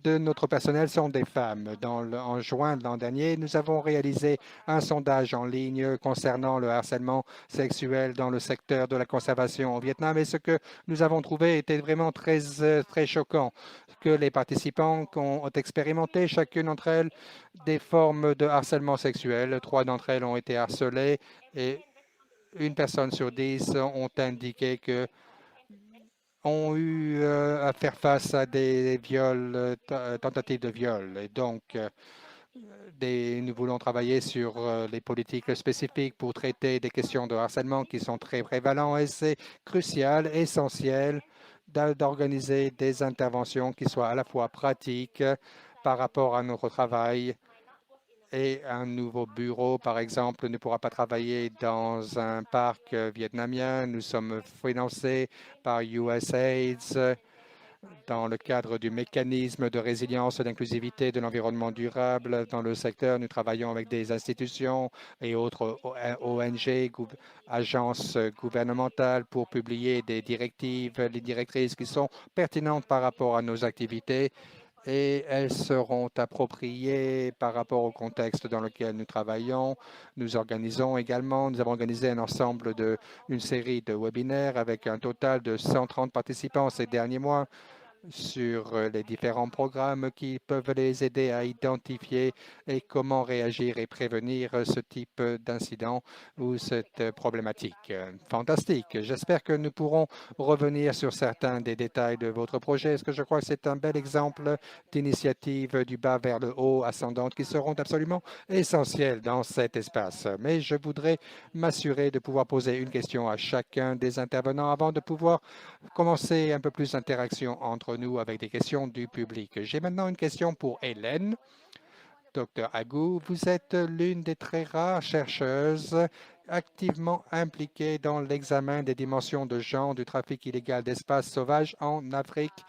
de notre personnel sont des femmes. En juin de l'an dernier, nous avons réalisé un sondage en ligne concernant le harcèlement sexuel dans le secteur de la conservation au Vietnam et ce que nous avons trouvé était vraiment très choquant, que les participants ont expérimenté, chacune d'entre elles, des formes de harcèlement sexuel. 3 d'entre elles ont été harcelées et une personne sur 10 ont indiqué que ont eu à faire face à des viols, tentatives de viol. Et donc, nous voulons travailler sur les politiques spécifiques pour traiter des questions de harcèlement qui sont très prévalentes et c'est crucial, essentiel d'organiser des interventions qui soient à la fois pratiques par rapport à notre travail et un nouveau bureau, par exemple, ne pourra pas travailler dans un parc vietnamien. Nous sommes financés par USAID dans le cadre du mécanisme de résilience et d'inclusivité de l'environnement durable. Dans le secteur, nous travaillons avec des institutions et autres ONG, agences gouvernementales pour publier des directives, les directrices qui sont pertinentes par rapport à nos activités et elles seront appropriées par rapport au contexte dans lequel nous travaillons. Nous avons organisé une série de webinaires avec un total de 130 participants ces derniers mois sur les différents programmes qui peuvent les aider à identifier et comment réagir et prévenir ce type d'incident ou cette problématique. Fantastique. J'espère que nous pourrons revenir sur certains des détails de votre projet. Est-ce que je crois que c'est un bel exemple d'initiative du bas vers le haut ascendante qui seront absolument essentielles dans cet espace. Mais je voudrais m'assurer de pouvoir poser une question à chacun des intervenants avant de pouvoir commencer un peu plus d'interaction entre nous avec des questions du public. J'ai maintenant une question pour Hélène. Docteur Agou, vous êtes l'une des très rares chercheuses activement impliquées dans l'examen des dimensions de genre du trafic illégal d'espaces sauvages en Afrique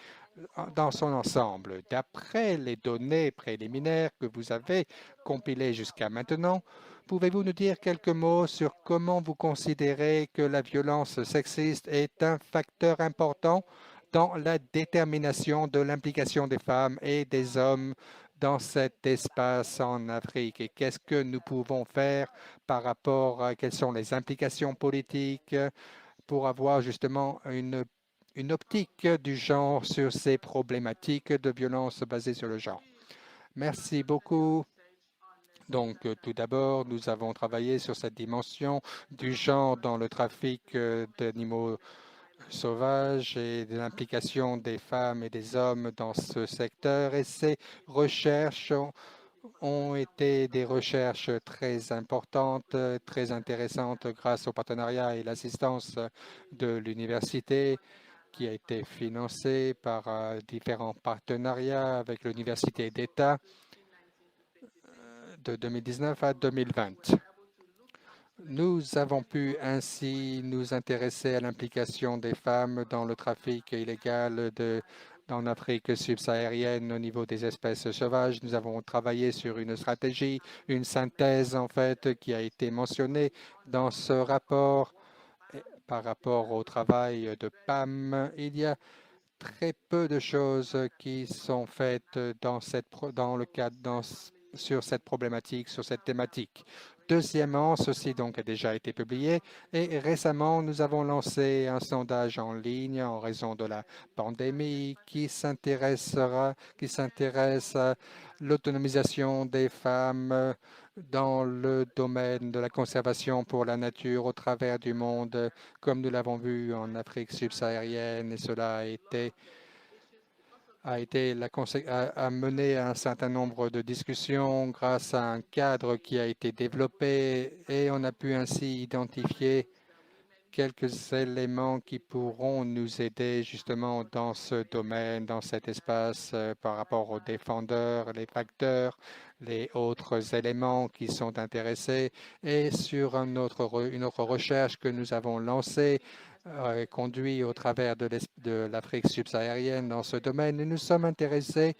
dans son ensemble. D'après les données préliminaires que vous avez compilées jusqu'à maintenant, pouvez-vous nous dire quelques mots sur comment vous considérez que la violence sexiste est un facteur important dans la détermination de l'implication des femmes et des hommes dans cet espace en Afrique et qu'est-ce que nous pouvons faire par rapport à quelles sont les implications politiques pour avoir justement une optique du genre sur ces problématiques de violence basées sur le genre. Merci beaucoup. Donc, tout d'abord, nous avons travaillé sur cette dimension du genre dans le trafic d'animaux sauvages et de l'implication des femmes et des hommes dans ce secteur. Et ces recherches ont été des recherches très importantes, très intéressantes grâce au partenariat et l'assistance de l'université qui a été financé par différents partenariats avec l'Université d'État de 2019 à 2020. Nous avons pu ainsi nous intéresser à l'implication des femmes dans le trafic illégal en Afrique subsaharienne au niveau des espèces sauvages. Nous avons travaillé sur une stratégie, une synthèse en fait qui a été mentionnée dans ce rapport par rapport au travail de PAM. Il y a très peu de choses qui sont faites sur cette problématique, sur cette thématique. Deuxièmement, ceci donc a déjà été publié et récemment, nous avons lancé un sondage en ligne en raison de la pandémie qui s'intéresse à l'autonomisation des femmes dans le domaine de la conservation pour la nature au travers du monde, comme nous l'avons vu en Afrique subsaharienne, et cela a mené à un certain nombre de discussions grâce à un cadre qui a été développé et on a pu ainsi identifier quelques éléments qui pourront nous aider justement dans ce domaine, dans cet espace par rapport aux défendeurs, les facteurs, les autres éléments qui sont intéressés et sur une autre recherche que nous avons lancée conduit au travers de l'Afrique subsaharienne dans ce domaine. Et nous sommes intéressés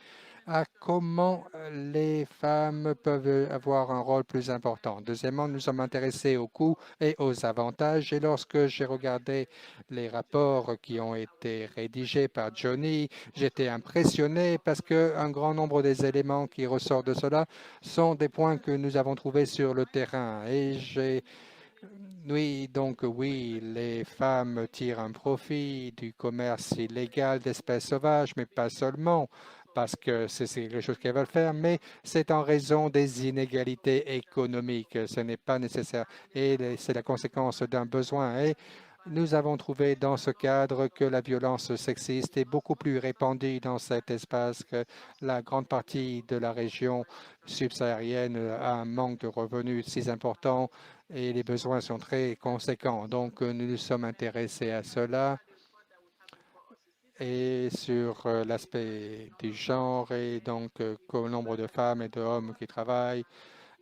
à comment les femmes peuvent avoir un rôle plus important. Deuxièmement, nous sommes intéressés aux coûts et aux avantages. Et lorsque j'ai regardé les rapports qui ont été rédigés par Johnny, j'étais impressionné parce qu'un grand nombre des éléments qui ressortent de cela sont des points que nous avons trouvés sur le terrain. Et oui, donc oui, les femmes tirent un profit du commerce illégal d'espèces sauvages, mais pas seulement parce que c'est quelque chose qu'elles veulent faire, mais c'est en raison des inégalités économiques. Ce n'est pas nécessaire et c'est la conséquence d'un besoin. Et nous avons trouvé dans ce cadre que la violence sexiste est beaucoup plus répandue dans cet espace, que la grande partie de la région subsaharienne a un manque de revenus si important et les besoins sont très conséquents. Donc, nous nous sommes intéressés à cela et sur l'aspect du genre et donc qu'au nombre de femmes et d'hommes qui travaillent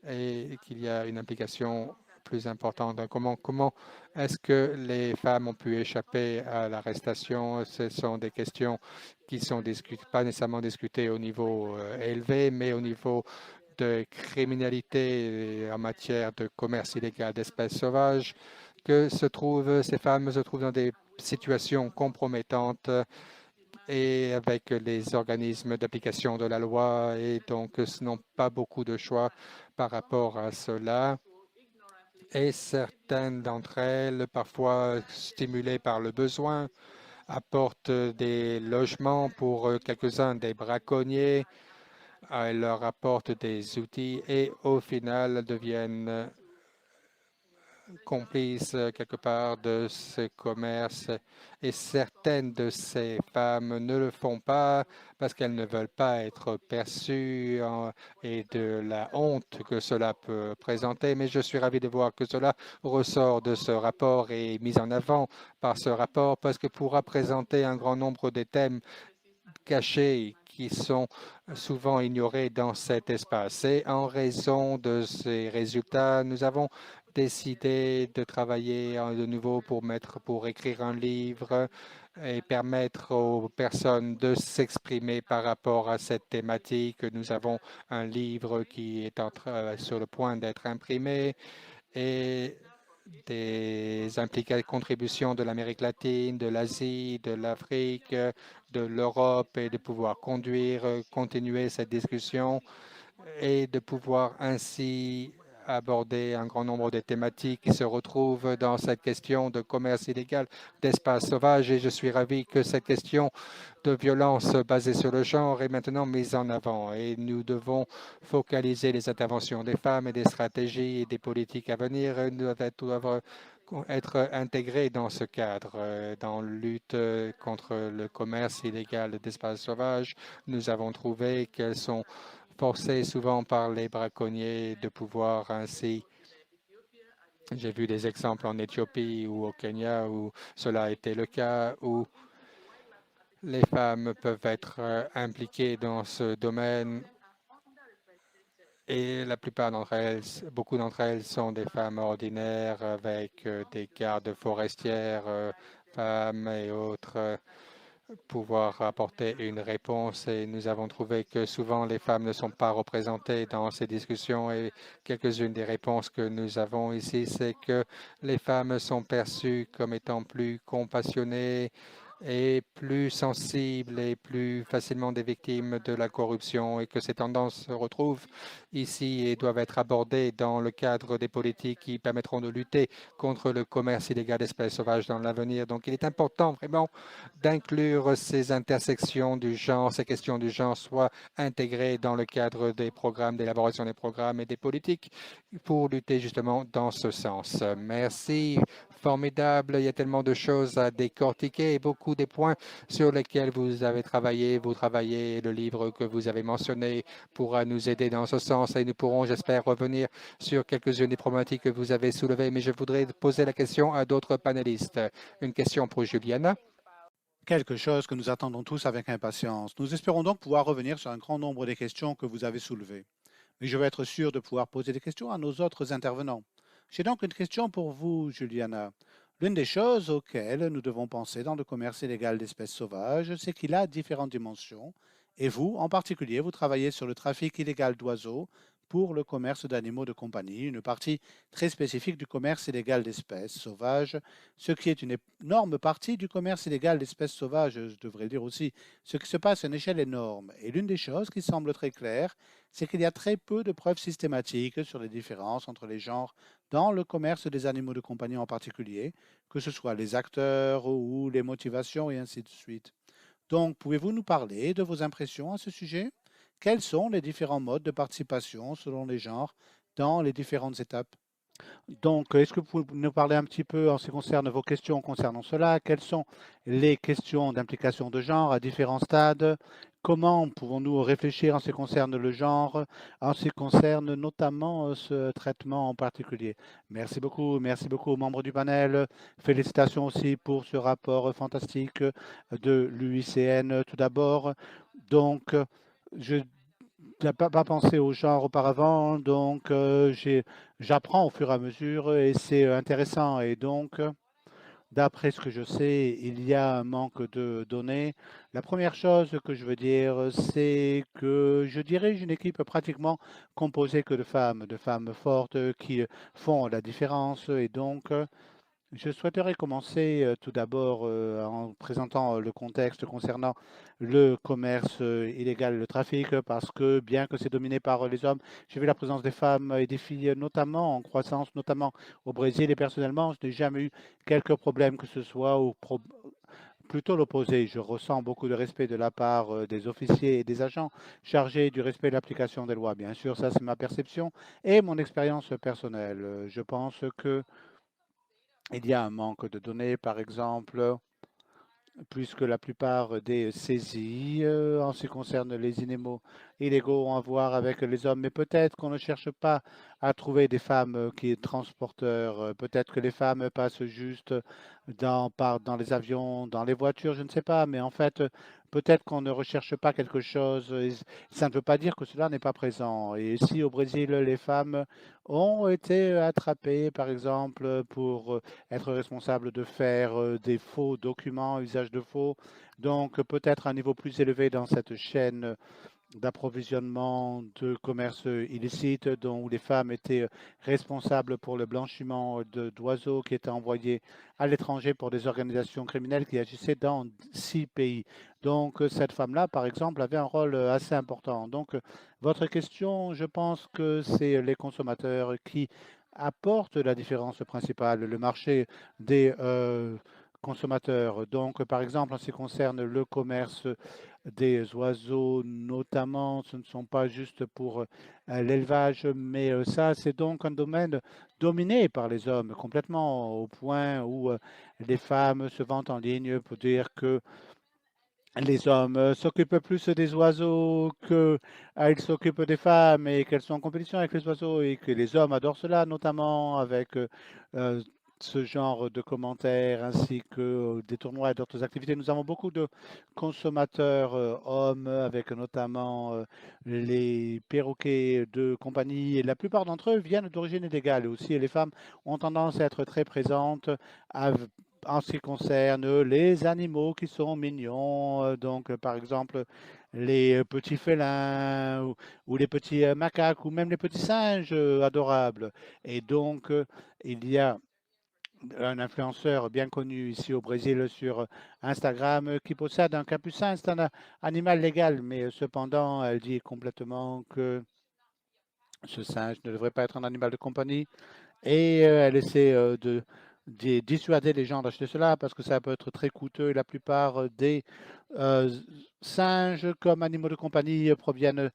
et qu'il y a une implication plus importante. Comment est-ce que les femmes ont pu échapper à l'arrestation? Ce sont des questions qui sont pas nécessairement discutées au niveau élevé, mais au niveau de criminalité en matière de commerce illégal d'espèces sauvages, ces femmes se trouvent dans des situations compromettantes et avec les organismes d'application de la loi et donc n'ont pas beaucoup de choix par rapport à cela. Et certaines d'entre elles, parfois stimulées par le besoin, apportent des logements pour quelques-uns des braconniers. Elles leur apportent des outils et au final deviennent complices quelque part de ce commerce et certaines de ces femmes ne le font pas parce qu'elles ne veulent pas être perçues et de la honte que cela peut présenter. Mais je suis ravi de voir que cela ressort de ce rapport et est mis en avant par ce rapport parce que pourra présenter un grand nombre de thèmes cachés qui sont souvent ignorés dans cet espace. Et en raison de ces résultats, nous avons décidé de travailler de nouveau pour écrire un livre et permettre aux personnes de s'exprimer par rapport à cette thématique. Nous avons un livre qui est sur le point d'être imprimé et des contributions de l'Amérique latine, de l'Asie, de l'Afrique, de l'Europe et de pouvoir continuer cette discussion et de pouvoir ainsi aborder un grand nombre de thématiques qui se retrouvent dans cette question de commerce illégal d'espaces sauvages. Et je suis ravi que cette question de violence basée sur le genre est maintenant mise en avant. Et nous devons focaliser les interventions des femmes et des stratégies et des politiques à venir doivent être intégrées dans ce cadre, dans la lutte contre le commerce illégal d'espaces sauvages. Nous avons trouvé qu'elles sont forcés souvent par les braconniers de pouvoir ainsi. J'ai vu des exemples en Éthiopie ou au Kenya où cela a été le cas, où les femmes peuvent être impliquées dans ce domaine et la plupart d'entre elles, beaucoup d'entre elles sont des femmes ordinaires avec des gardes forestières, femmes et autres pouvoir apporter une réponse et nous avons trouvé que souvent les femmes ne sont pas représentées dans ces discussions et quelques-unes des réponses que nous avons ici, c'est que les femmes sont perçues comme étant plus compassionnées et plus sensibles et plus facilement des victimes de la corruption et que ces tendances se retrouvent ici et doivent être abordées dans le cadre des politiques qui permettront de lutter contre le commerce illégal d'espèces sauvages dans l'avenir. Donc, il est important vraiment d'inclure ces intersections du genre, ces questions du genre soient intégrées dans le cadre des programmes, d'élaboration des programmes et des politiques pour lutter justement dans ce sens. Merci, formidable. Il y a tellement de choses à décortiquer et beaucoup des points sur lesquels vous avez travaillé. Vous travaillez, le livre que vous avez mentionné pourra nous aider dans ce sens et nous pourrons, j'espère, revenir sur quelques-unes des problématiques que vous avez soulevées. Mais je voudrais poser la question à d'autres panélistes. Une question pour Juliana. Quelque chose que nous attendons tous avec impatience. Nous espérons donc pouvoir revenir sur un grand nombre des questions que vous avez soulevées. et je vais être sûr de pouvoir poser des questions à nos autres intervenants. J'ai donc une question pour vous, Juliana. L'une des choses auxquelles nous devons penser dans le commerce illégal d'espèces sauvages, c'est qu'il a différentes dimensions. Et vous, en particulier, vous travaillez sur le trafic illégal d'oiseaux pour le commerce d'animaux de compagnie, une partie très spécifique du commerce illégal d'espèces sauvages, ce qui est une énorme partie du commerce illégal d'espèces sauvages, je devrais dire aussi, ce qui se passe à une échelle énorme. Et l'une des choses qui semble très claire, c'est qu'il y a très peu de preuves systématiques sur les différences entre les genres dans le commerce des animaux de compagnie en particulier, que ce soit les acteurs ou les motivations et ainsi de suite. Donc, pouvez-vous nous parler de vos impressions à ce sujet? Quels sont les différents modes de participation selon les genres dans les différentes étapes? Donc, est-ce que vous pouvez nous parler un petit peu en ce qui concerne vos questions concernant cela? Quelles sont les questions d'implication de genre à différents stades? Comment pouvons-nous réfléchir en ce qui concerne le genre, en ce qui concerne notamment ce traitement en particulier? Merci beaucoup aux membres du panel. Félicitations aussi pour ce rapport fantastique de l'UICN tout d'abord. Donc, je n'ai pas pensé au genre auparavant, donc j'apprends au fur et à mesure et c'est intéressant. Et donc, d'après ce que je sais, il y a un manque de données. La première chose que je veux dire, c'est que je dirige une équipe pratiquement composée que de femmes fortes qui font la différence. Et donc, je souhaiterais commencer tout d'abord en présentant le contexte concernant le commerce illégal, le trafic, parce que bien que c'est dominé par les hommes, j'ai vu la présence des femmes et des filles, notamment en croissance, notamment au Brésil. Et personnellement, je n'ai jamais eu quelques problèmes que ce soit, ou plutôt l'opposé. Je ressens beaucoup de respect de la part des officiers et des agents chargés du respect de l'application des lois. Bien sûr, ça c'est ma perception et mon expérience personnelle. Je pense que il y a un manque de données, par exemple, puisque la plupart des saisies en ce qui concerne les animaux illégaux ont à voir avec les hommes. Mais peut-être qu'on ne cherche pas à trouver des femmes qui sont transporteurs. Peut-être que les femmes passent juste dans les avions, dans les voitures, je ne sais pas. Mais en fait, peut-être qu'on ne recherche pas quelque chose. Et ça ne veut pas dire que cela n'est pas présent. Et ici, au Brésil, les femmes ont été attrapées, par exemple, pour être responsables de faire des faux documents, usage de faux. Donc peut-être un niveau plus élevé dans cette chaîne d'approvisionnement de commerce illicite dont les femmes étaient responsables pour le blanchiment d'oiseaux qui étaient envoyés à l'étranger pour des organisations criminelles qui agissaient dans 6 pays. Donc cette femme-là, par exemple, avait un rôle assez important. Donc votre question, je pense que c'est les consommateurs qui apportent la différence principale, le marché des consommateurs. Donc par exemple, en ce qui concerne le commerce des oiseaux, notamment, ce ne sont pas juste pour l'élevage, mais ça, c'est donc un domaine dominé par les hommes complètement, au point où les femmes se vantent en ligne pour dire que les hommes s'occupent plus des oiseaux qu'ils s'occupent des femmes et qu'elles sont en compétition avec les oiseaux et que les hommes adorent cela, notamment avec euh, ce genre de commentaires ainsi que des tournois et d'autres activités. Nous avons beaucoup de consommateurs hommes avec notamment les perroquets de compagnie et la plupart d'entre eux viennent d'origine illégale et aussi les femmes ont tendance à être très présentes en ce qui concerne les animaux qui sont mignons, donc par exemple les petits félins ou les petits macaques ou même les petits singes adorables. Et donc il y a un influenceur bien connu ici au Brésil sur Instagram qui possède un capucin. C'est un animal légal, mais cependant elle dit complètement que ce singe ne devrait pas être un animal de compagnie et elle essaie de dissuader les gens d'acheter cela parce que ça peut être très coûteux et la plupart des euh, singes comme animaux de compagnie proviennent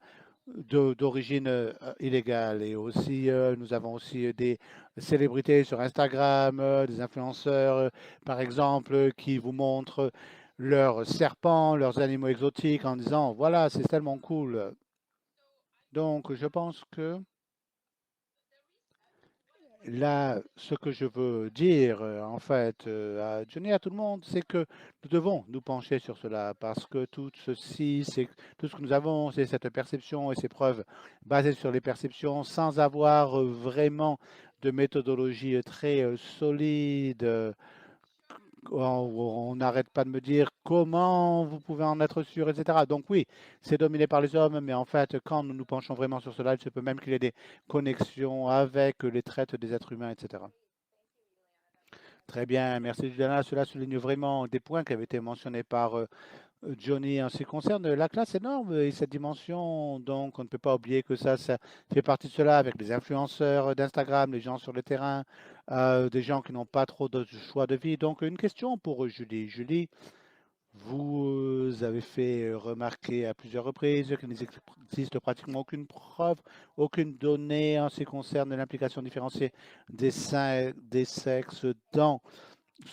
d'origine illégale. Et aussi, nous avons aussi des célébrités sur Instagram, des influenceurs, par exemple, qui vous montrent leurs serpents, leurs animaux exotiques en disant, voilà, c'est tellement cool. Donc, je pense que Là, ce que je veux dire, en fait, à Johnny, à tout le monde, c'est que nous devons nous pencher sur cela parce que tout ceci, c'est tout ce que nous avons, c'est cette perception et ces preuves basées sur les perceptions sans avoir vraiment de méthodologie très solide. On n'arrête pas de me dire comment vous pouvez en être sûr, etc. Donc oui, c'est dominé par les hommes, mais en fait, quand nous nous penchons vraiment sur cela, il se peut même qu'il y ait des connexions avec les traites des êtres humains, etc. Très bien, merci Juliana. Cela souligne vraiment des points qui avaient été mentionnés par Johnny en ce qui concerne la classe énorme et cette dimension. Donc, on ne peut pas oublier que ça fait partie de cela avec les influenceurs d'Instagram, les gens sur le terrain, des gens qui n'ont pas trop de choix de vie. Donc, une question pour Julie. Julie, vous avez fait remarquer à plusieurs reprises qu'il n'existe pratiquement aucune preuve, aucune donnée en ce qui concerne l'implication différenciée des sexes dans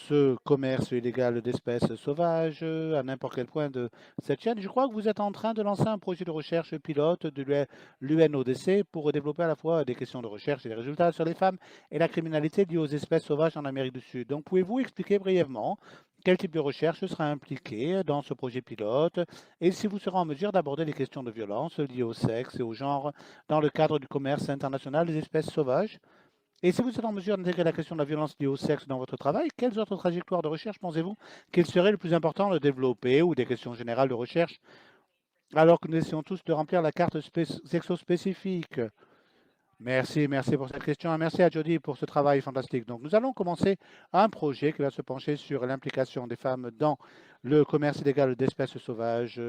ce commerce illégal d'espèces sauvages à n'importe quel point de cette chaîne. Je crois que vous êtes en train de lancer un projet de recherche pilote de l'UNODC pour développer à la fois des questions de recherche et des résultats sur les femmes et la criminalité liée aux espèces sauvages en Amérique du Sud. Donc, pouvez-vous expliquer brièvement quel type de recherche sera impliqué dans ce projet pilote et si vous serez en mesure d'aborder les questions de violence liées au sexe et au genre dans le cadre du commerce international des espèces sauvages? Et si vous êtes en mesure d'intégrer la question de la violence liée au sexe dans votre travail, quelles autres trajectoires de recherche pensez-vous qu'il serait le plus important de développer ou des questions générales de recherche alors que nous essayons tous de remplir la carte sexo-spécifique? Merci, merci pour cette question et merci à Jody pour ce travail fantastique. Donc, nous allons commencer un projet qui va se pencher sur l'implication des femmes dans le commerce illégal d'espèces sauvages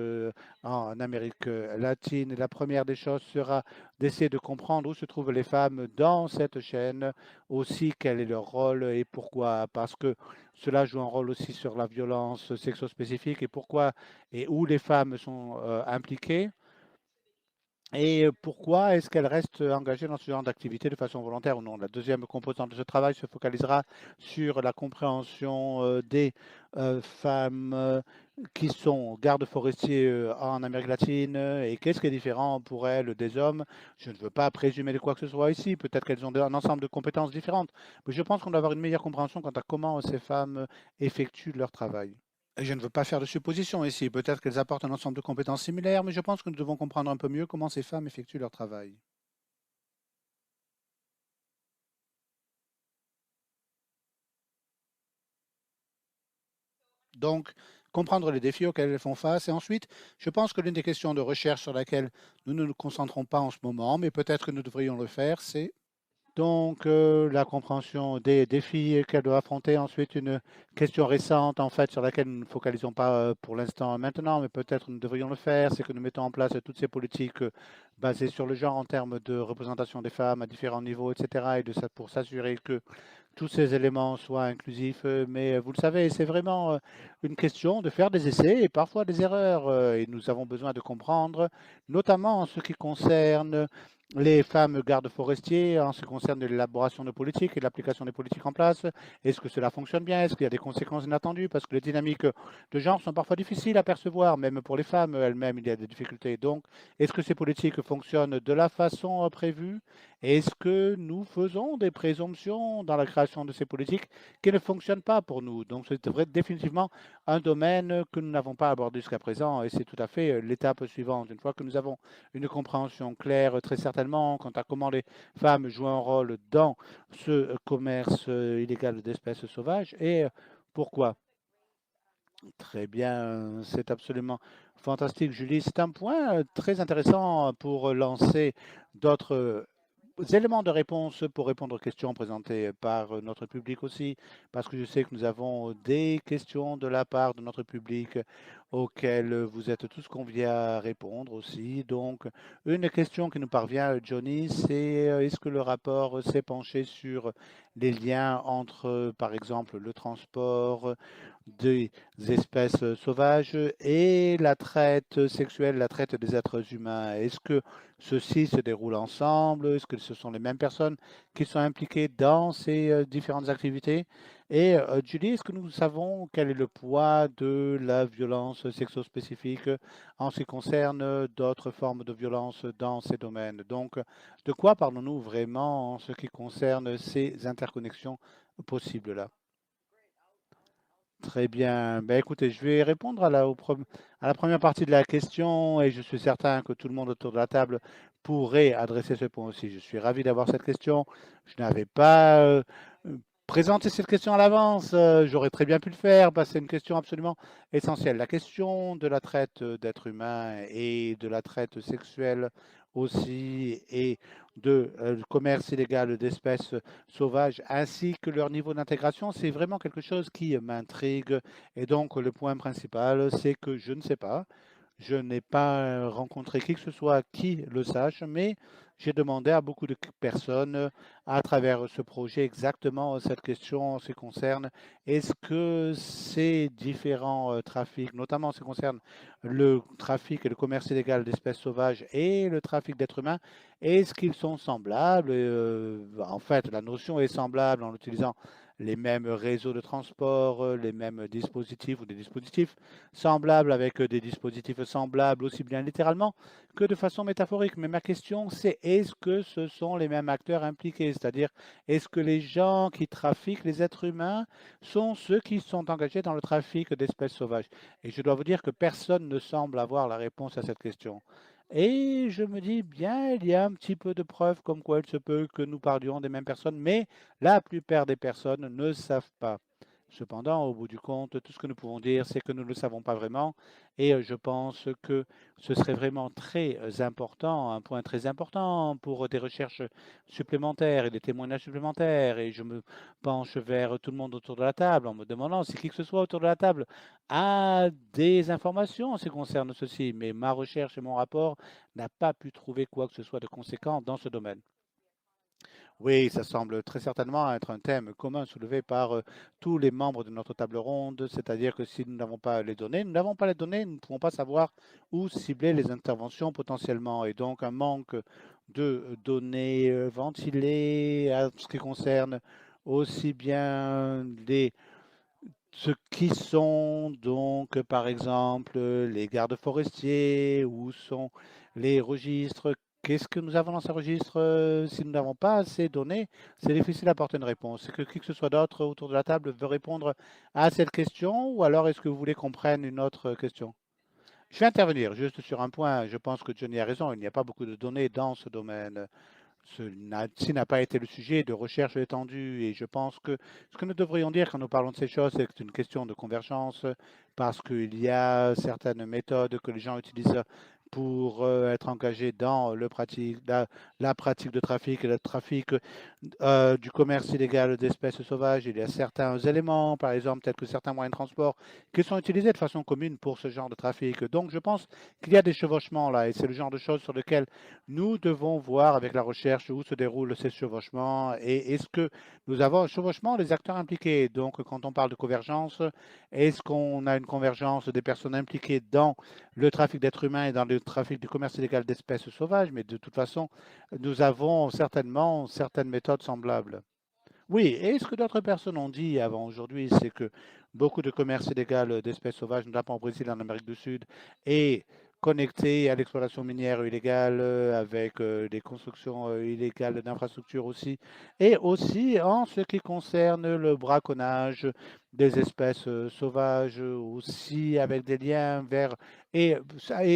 en Amérique latine. Et la première des choses sera d'essayer de comprendre où se trouvent les femmes dans cette chaîne, aussi quel est leur rôle et pourquoi. Parce que cela joue un rôle aussi sur la violence sexo-spécifique et pourquoi et où les femmes sont impliquées. Et pourquoi est-ce qu'elle reste engagée dans ce genre d'activité de façon volontaire ou non? La deuxième composante de ce travail se focalisera sur la compréhension des femmes qui sont gardes forestiers en Amérique latine et qu'est-ce qui est différent pour elles des hommes. Je ne veux pas présumer de quoi que ce soit ici, peut-être qu'elles ont un ensemble de compétences différentes, mais je pense qu'on doit avoir une meilleure compréhension quant à comment ces femmes effectuent leur travail. Et je ne veux pas faire de suppositions ici. Peut-être qu'elles apportent un ensemble de compétences similaires, mais je pense que nous devons comprendre un peu mieux comment ces femmes effectuent leur travail. Donc, comprendre les défis auxquels elles font face. Et ensuite, je pense que l'une des questions de recherche sur laquelle nous ne nous concentrons pas en ce moment, mais peut-être que nous devrions le faire, c'est donc, la compréhension des défis qu'elle doit affronter. Ensuite, une question récente, en fait, sur laquelle nous ne focalisons pas pour l'instant maintenant, mais peut-être nous devrions le faire, c'est que nous mettons en place toutes ces politiques basées sur le genre en termes de représentation des femmes à différents niveaux, etc., et de ça pour s'assurer que tous ces éléments soient inclusifs. Mais vous le savez, c'est vraiment une question de faire des essais et parfois des erreurs. Et nous avons besoin de comprendre, notamment en ce qui concerne les femmes gardes forestiers, en ce qui concerne l'élaboration de politiques et l'application des politiques en place. Est-ce que cela fonctionne bien? Est-ce qu'il y a des conséquences inattendues? Parce que les dynamiques de genre sont parfois difficiles à percevoir, même pour les femmes elles-mêmes, il y a des difficultés. Donc, est-ce que ces politiques fonctionnent de la façon prévue? Est-ce que nous faisons des présomptions dans la création de ces politiques qui ne fonctionnent pas pour nous? Donc, c'est définitivement un domaine que nous n'avons pas abordé jusqu'à présent et c'est tout à fait l'étape suivante. Une fois que nous avons une compréhension claire, très certainement, quant à comment les femmes jouent un rôle dans ce commerce illégal d'espèces sauvages et pourquoi. Très bien, c'est absolument fantastique, Julie. C'est un point très intéressant pour lancer d'autres éléments de réponse pour répondre aux questions présentées par notre public aussi, parce que je sais que nous avons des questions de la part de notre public auxquelles vous êtes tous conviés à répondre aussi. Donc, une question qui nous parvient, Johnny, c'est est-ce que le rapport s'est penché sur les liens entre, par exemple, le transport des espèces sauvages et la traite sexuelle, la traite des êtres humains. Est-ce que ceci se déroule ensemble? Est-ce que ce sont les mêmes personnes qui sont impliquées dans ces différentes activités? Et Julie, est-ce que nous savons quel est le poids de la violence sexo-spécifique en ce qui concerne d'autres formes de violence dans ces domaines? Donc, de quoi parlons-nous vraiment en ce qui concerne ces interconnexions possibles-là? Très bien. Ben, écoutez, je vais répondre à la première partie de la question et je suis certain que tout le monde autour de la table pourrait adresser ce point aussi. Je suis ravi d'avoir cette question. Je n'avais pas présenté cette question à l'avance. J'aurais très bien pu le faire parce que c'est une question absolument essentielle. La question de la traite d'êtres humains et de la traite sexuelle aussi et de commerce illégal d'espèces sauvages ainsi que leur niveau d'intégration, c'est vraiment quelque chose qui m'intrigue. Et donc, le point principal, c'est que je ne sais pas. Je n'ai pas rencontré qui que ce soit qui le sache, mais j'ai demandé à beaucoup de personnes à travers ce projet exactement cette question en ce qui concerne est-ce que ces différents trafics, notamment en ce qui concerne le trafic et le commerce illégal d'espèces sauvages et le trafic d'êtres humains, est-ce qu'ils sont semblables? En fait, la notion est semblable en utilisant les mêmes réseaux de transport, les mêmes dispositifs ou des dispositifs semblables avec des dispositifs semblables aussi bien littéralement que de façon métaphorique. Mais ma question, c'est est-ce que ce sont les mêmes acteurs impliqués? C'est-à-dire, est-ce que les gens qui trafiquent les êtres humains sont ceux qui sont engagés dans le trafic d'espèces sauvages? Et je dois vous dire que personne ne semble avoir la réponse à cette question. Et je me dis, bien, il y a un petit peu de preuves comme quoi il se peut que nous parlions des mêmes personnes, mais la plupart des personnes ne savent pas. Cependant, au bout du compte, tout ce que nous pouvons dire, c'est que nous ne le savons pas vraiment. Et je pense que ce serait vraiment très important, un point très important pour des recherches supplémentaires et des témoignages supplémentaires. Et je me penche vers tout le monde autour de la table en me demandant si qui que ce soit autour de la table a des informations en ce qui concerne ceci. Mais ma recherche et mon rapport n'a pas pu trouver quoi que ce soit de conséquent dans ce domaine. Oui, ça semble très certainement être un thème commun soulevé par tous les membres de notre table ronde, c'est-à-dire que si nous n'avons pas les données, nous n'avons pas les données, nous ne pouvons pas savoir où cibler les interventions potentiellement. Et donc un manque de données ventilées à ce qui concerne aussi bien ceux qui sont donc, par exemple, les gardes forestiers, où sont les registres? Qu'est-ce que nous avons dans ces registres? Si nous n'avons pas ces données, c'est difficile d'apporter une réponse. Est-ce que qui que ce soit d'autre autour de la table veut répondre à cette question, ou alors est-ce que vous voulez qu'on prenne une autre question? Je vais intervenir juste sur un point. Je pense que Johnny a raison. Il n'y a pas beaucoup de données dans ce domaine. Ceci n'a pas été le sujet de recherche étendue et je pense que ce que nous devrions dire quand nous parlons de ces choses, c'est que c'est une question de convergence parce qu'il y a certaines méthodes que les gens utilisent pour être engagés dans la pratique de trafic et le trafic du commerce illégal d'espèces sauvages. Il y a certains éléments, par exemple, tels que certains moyens de transport, qui sont utilisés de façon commune pour ce genre de trafic. Donc, je pense qu'il y a des chevauchements là, et c'est le genre de choses sur lesquelles nous devons voir avec la recherche où se déroulent ces chevauchements et est-ce que nous avons un chevauchement des acteurs impliqués. Donc, quand on parle de convergence, est-ce qu'on a une convergence des personnes impliquées dans le trafic d'êtres humains et dans le trafic du commerce illégal d'espèces sauvages? Mais de toute façon, nous avons certainement certaines méthodes semblables. Oui, et ce que d'autres personnes ont dit avant aujourd'hui, c'est que beaucoup de commerce illégal d'espèces sauvages, notamment au Brésil et en Amérique du Sud, est connecté à l'exploitation minière illégale, avec des constructions illégales d'infrastructures aussi, et aussi en ce qui concerne le braconnage des espèces sauvages, aussi avec des liens vers et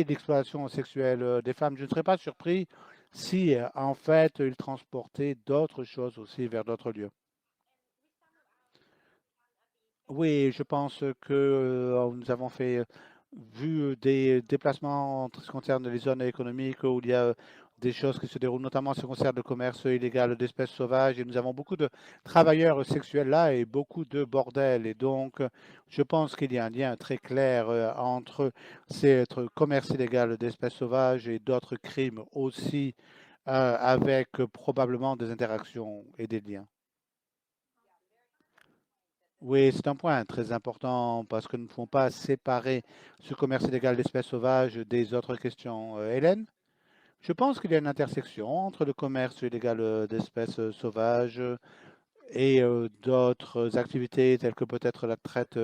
l'exploitation sexuelle des femmes. Je ne serais pas surpris si en fait ils transportaient d'autres choses aussi vers d'autres lieux. Oui, je pense que nous avons vu des déplacements en ce qui concerne les zones économiques où il y a des choses qui se déroulent, notamment en ce qui concerne le commerce illégal d'espèces sauvages. Et nous avons beaucoup de travailleurs sexuels là et beaucoup de bordels. Et donc, je pense qu'il y a un lien très clair entre ce commerce illégal d'espèces sauvages et d'autres crimes aussi, avec probablement des interactions et des liens. Oui, c'est un point très important parce que nous ne pouvons pas séparer ce commerce illégal d'espèces sauvages des autres questions. Hélène, je pense qu'il y a une intersection entre le commerce illégal d'espèces sauvages et d'autres activités telles que peut-être la traite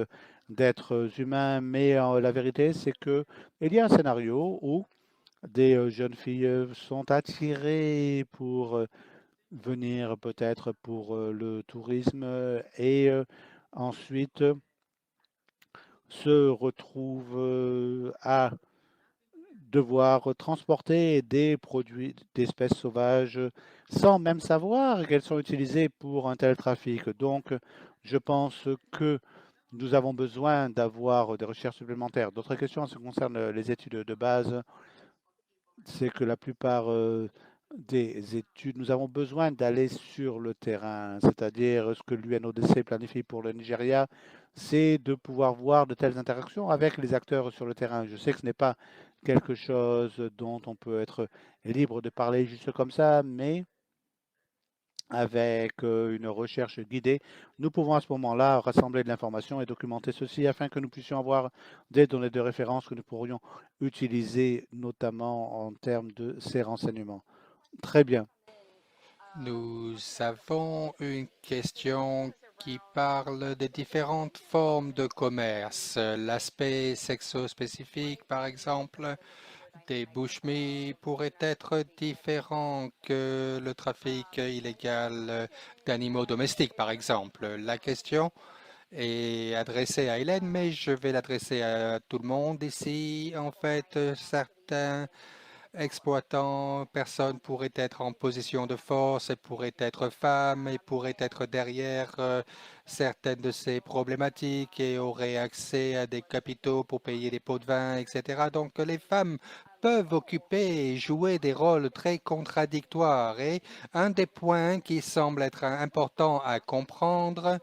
d'êtres humains, mais la vérité, c'est que il y a un scénario où des jeunes filles sont attirées pour venir peut-être pour le tourisme et ensuite se retrouvent à devoir transporter des produits d'espèces sauvages sans même savoir qu'elles sont utilisées pour un tel trafic. Donc, je pense que nous avons besoin d'avoir des recherches supplémentaires. D'autres questions en ce qui concerne les études de base, c'est que la plupart des études, nous avons besoin d'aller sur le terrain, c'est-à-dire ce que l'UNODC planifie pour le Nigeria, c'est de pouvoir voir de telles interactions avec les acteurs sur le terrain. Je sais que ce n'est pas quelque chose dont on peut être libre de parler juste comme ça, mais avec une recherche guidée, nous pouvons à ce moment-là rassembler de l'information et documenter ceci afin que nous puissions avoir des données de référence que nous pourrions utiliser notamment en termes de ces renseignements. Très bien. Nous avons une question qui parle des différentes formes de commerce. L'aspect sexo-spécifique, par exemple, des bushmeat pourrait être différent que le trafic illégal d'animaux domestiques, par exemple. La question est adressée à Hélène, mais je vais l'adresser à tout le monde ici. En fait, certains exploitants, personnes pourraient être en position de force, et pourraient être femmes et pourraient être derrière certaines de ces problématiques et auraient accès à des capitaux pour payer des pots de vin, etc. Donc les femmes peuvent occuper et jouer des rôles très contradictoires. Et un des points qui semble être important à comprendre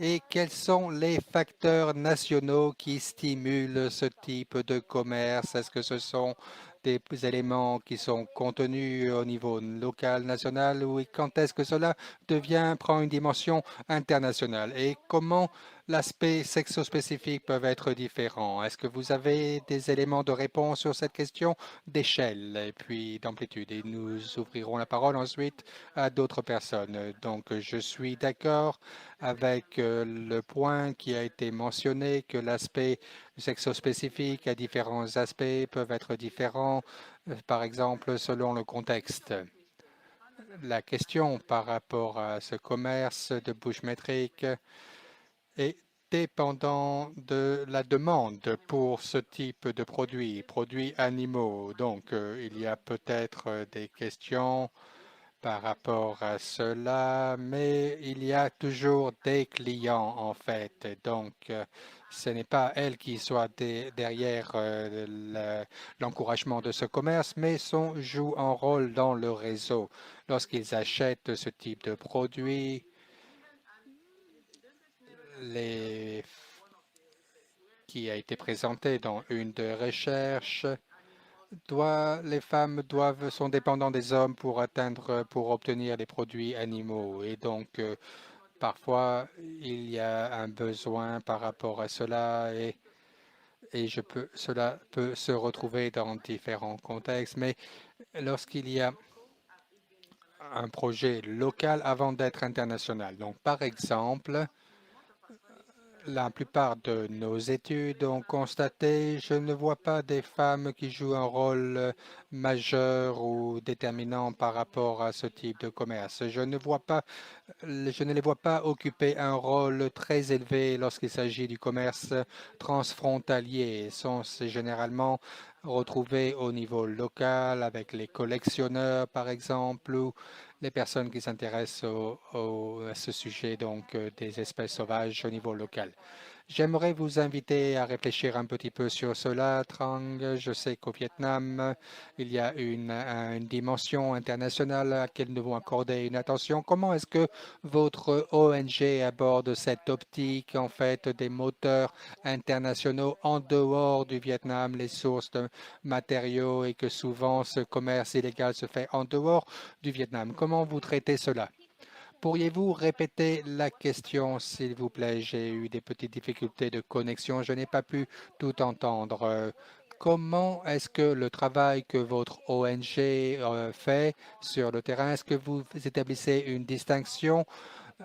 est quels sont les facteurs nationaux qui stimulent ce type de commerce. Est-ce que ce sont des éléments qui sont contenus au niveau local, national, ou quand est-ce que cela prend une dimension internationale? Et comment l'aspect sexo-spécifique peuvent être différents? Est-ce que vous avez des éléments de réponse sur cette question d'échelle et puis d'amplitude? Et nous ouvrirons la parole ensuite à d'autres personnes. Donc, je suis d'accord avec le point qui a été mentionné, que l'aspect sexo-spécifique à différents aspects peuvent être différents, par exemple, selon le contexte. La question par rapport à ce commerce de bouche métrique est dépendant de la demande pour ce type de produits, produits animaux. Donc, il y a peut-être des questions par rapport à cela, mais il y a toujours des clients en fait. Et donc, ce n'est pas elle qui soit derrière l'encouragement de ce commerce, mais joue un rôle dans le réseau. Lorsqu'ils achètent ce type de produit, les, qui a été présenté dans une des recherches, les femmes sont dépendantes des hommes pour obtenir les produits animaux. Et donc, parfois, il y a un besoin par rapport à cela et cela peut se retrouver dans différents contextes. Mais lorsqu'il y a un projet local avant d'être international, donc par exemple, la plupart de nos études ont constaté, je ne vois pas des femmes qui jouent un rôle majeur ou déterminant par rapport à ce type de commerce. Je ne les vois pas occuper un rôle très élevé lorsqu'il s'agit du commerce transfrontalier. Ils sont généralement retrouvés au niveau local avec les collectionneurs, par exemple, ou les personnes qui s'intéressent à ce sujet, donc des espèces sauvages au niveau local. J'aimerais vous inviter à réfléchir un petit peu sur cela, Trang. Je sais qu'au Vietnam, il y a une dimension internationale à laquelle nous devons accorder une attention. Comment est-ce que votre ONG aborde cette optique, en fait, des moteurs internationaux en dehors du Vietnam, les sources de matériaux et que souvent ce commerce illégal se fait en dehors du Vietnam? Comment vous traitez cela? Pourriez-vous répéter la question, s'il vous plaît? J'ai eu des petites difficultés de connexion. Je n'ai pas pu tout entendre. Comment est-ce que le travail que votre ONG fait sur le terrain, est-ce que vous établissez une distinction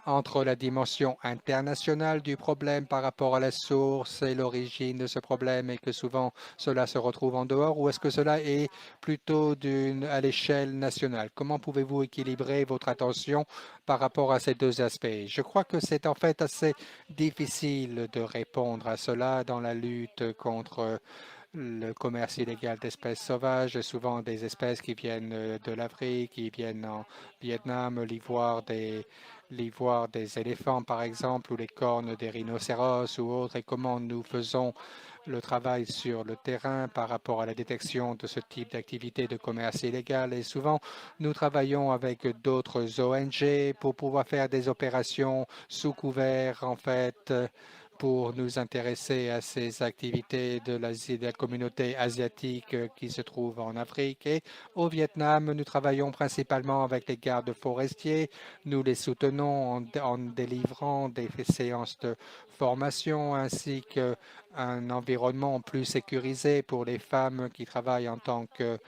entre la dimension internationale du problème par rapport à la source et l'origine de ce problème et que souvent cela se retrouve en dehors, ou est-ce que cela est plutôt à l'échelle nationale? Comment pouvez-vous équilibrer votre attention par rapport à ces deux aspects? Je crois que c'est en fait assez difficile de répondre à cela dans la lutte contre le commerce illégal d'espèces sauvages, souvent des espèces qui viennent de l'Afrique, qui viennent en Vietnam, l'ivoire des éléphants par exemple, ou les cornes des rhinocéros ou autres, et comment nous faisons le travail sur le terrain par rapport à la détection de ce type d'activité de commerce illégal. Et souvent, nous travaillons avec d'autres ONG pour pouvoir faire des opérations sous couvert, en fait, pour nous intéresser à ces activités de la communauté asiatique qui se trouve en Afrique. Et au Vietnam, nous travaillons principalement avec les gardes forestiers. Nous les soutenons en délivrant des séances de formation ainsi qu'un environnement plus sécurisé pour les femmes qui travaillent en tant que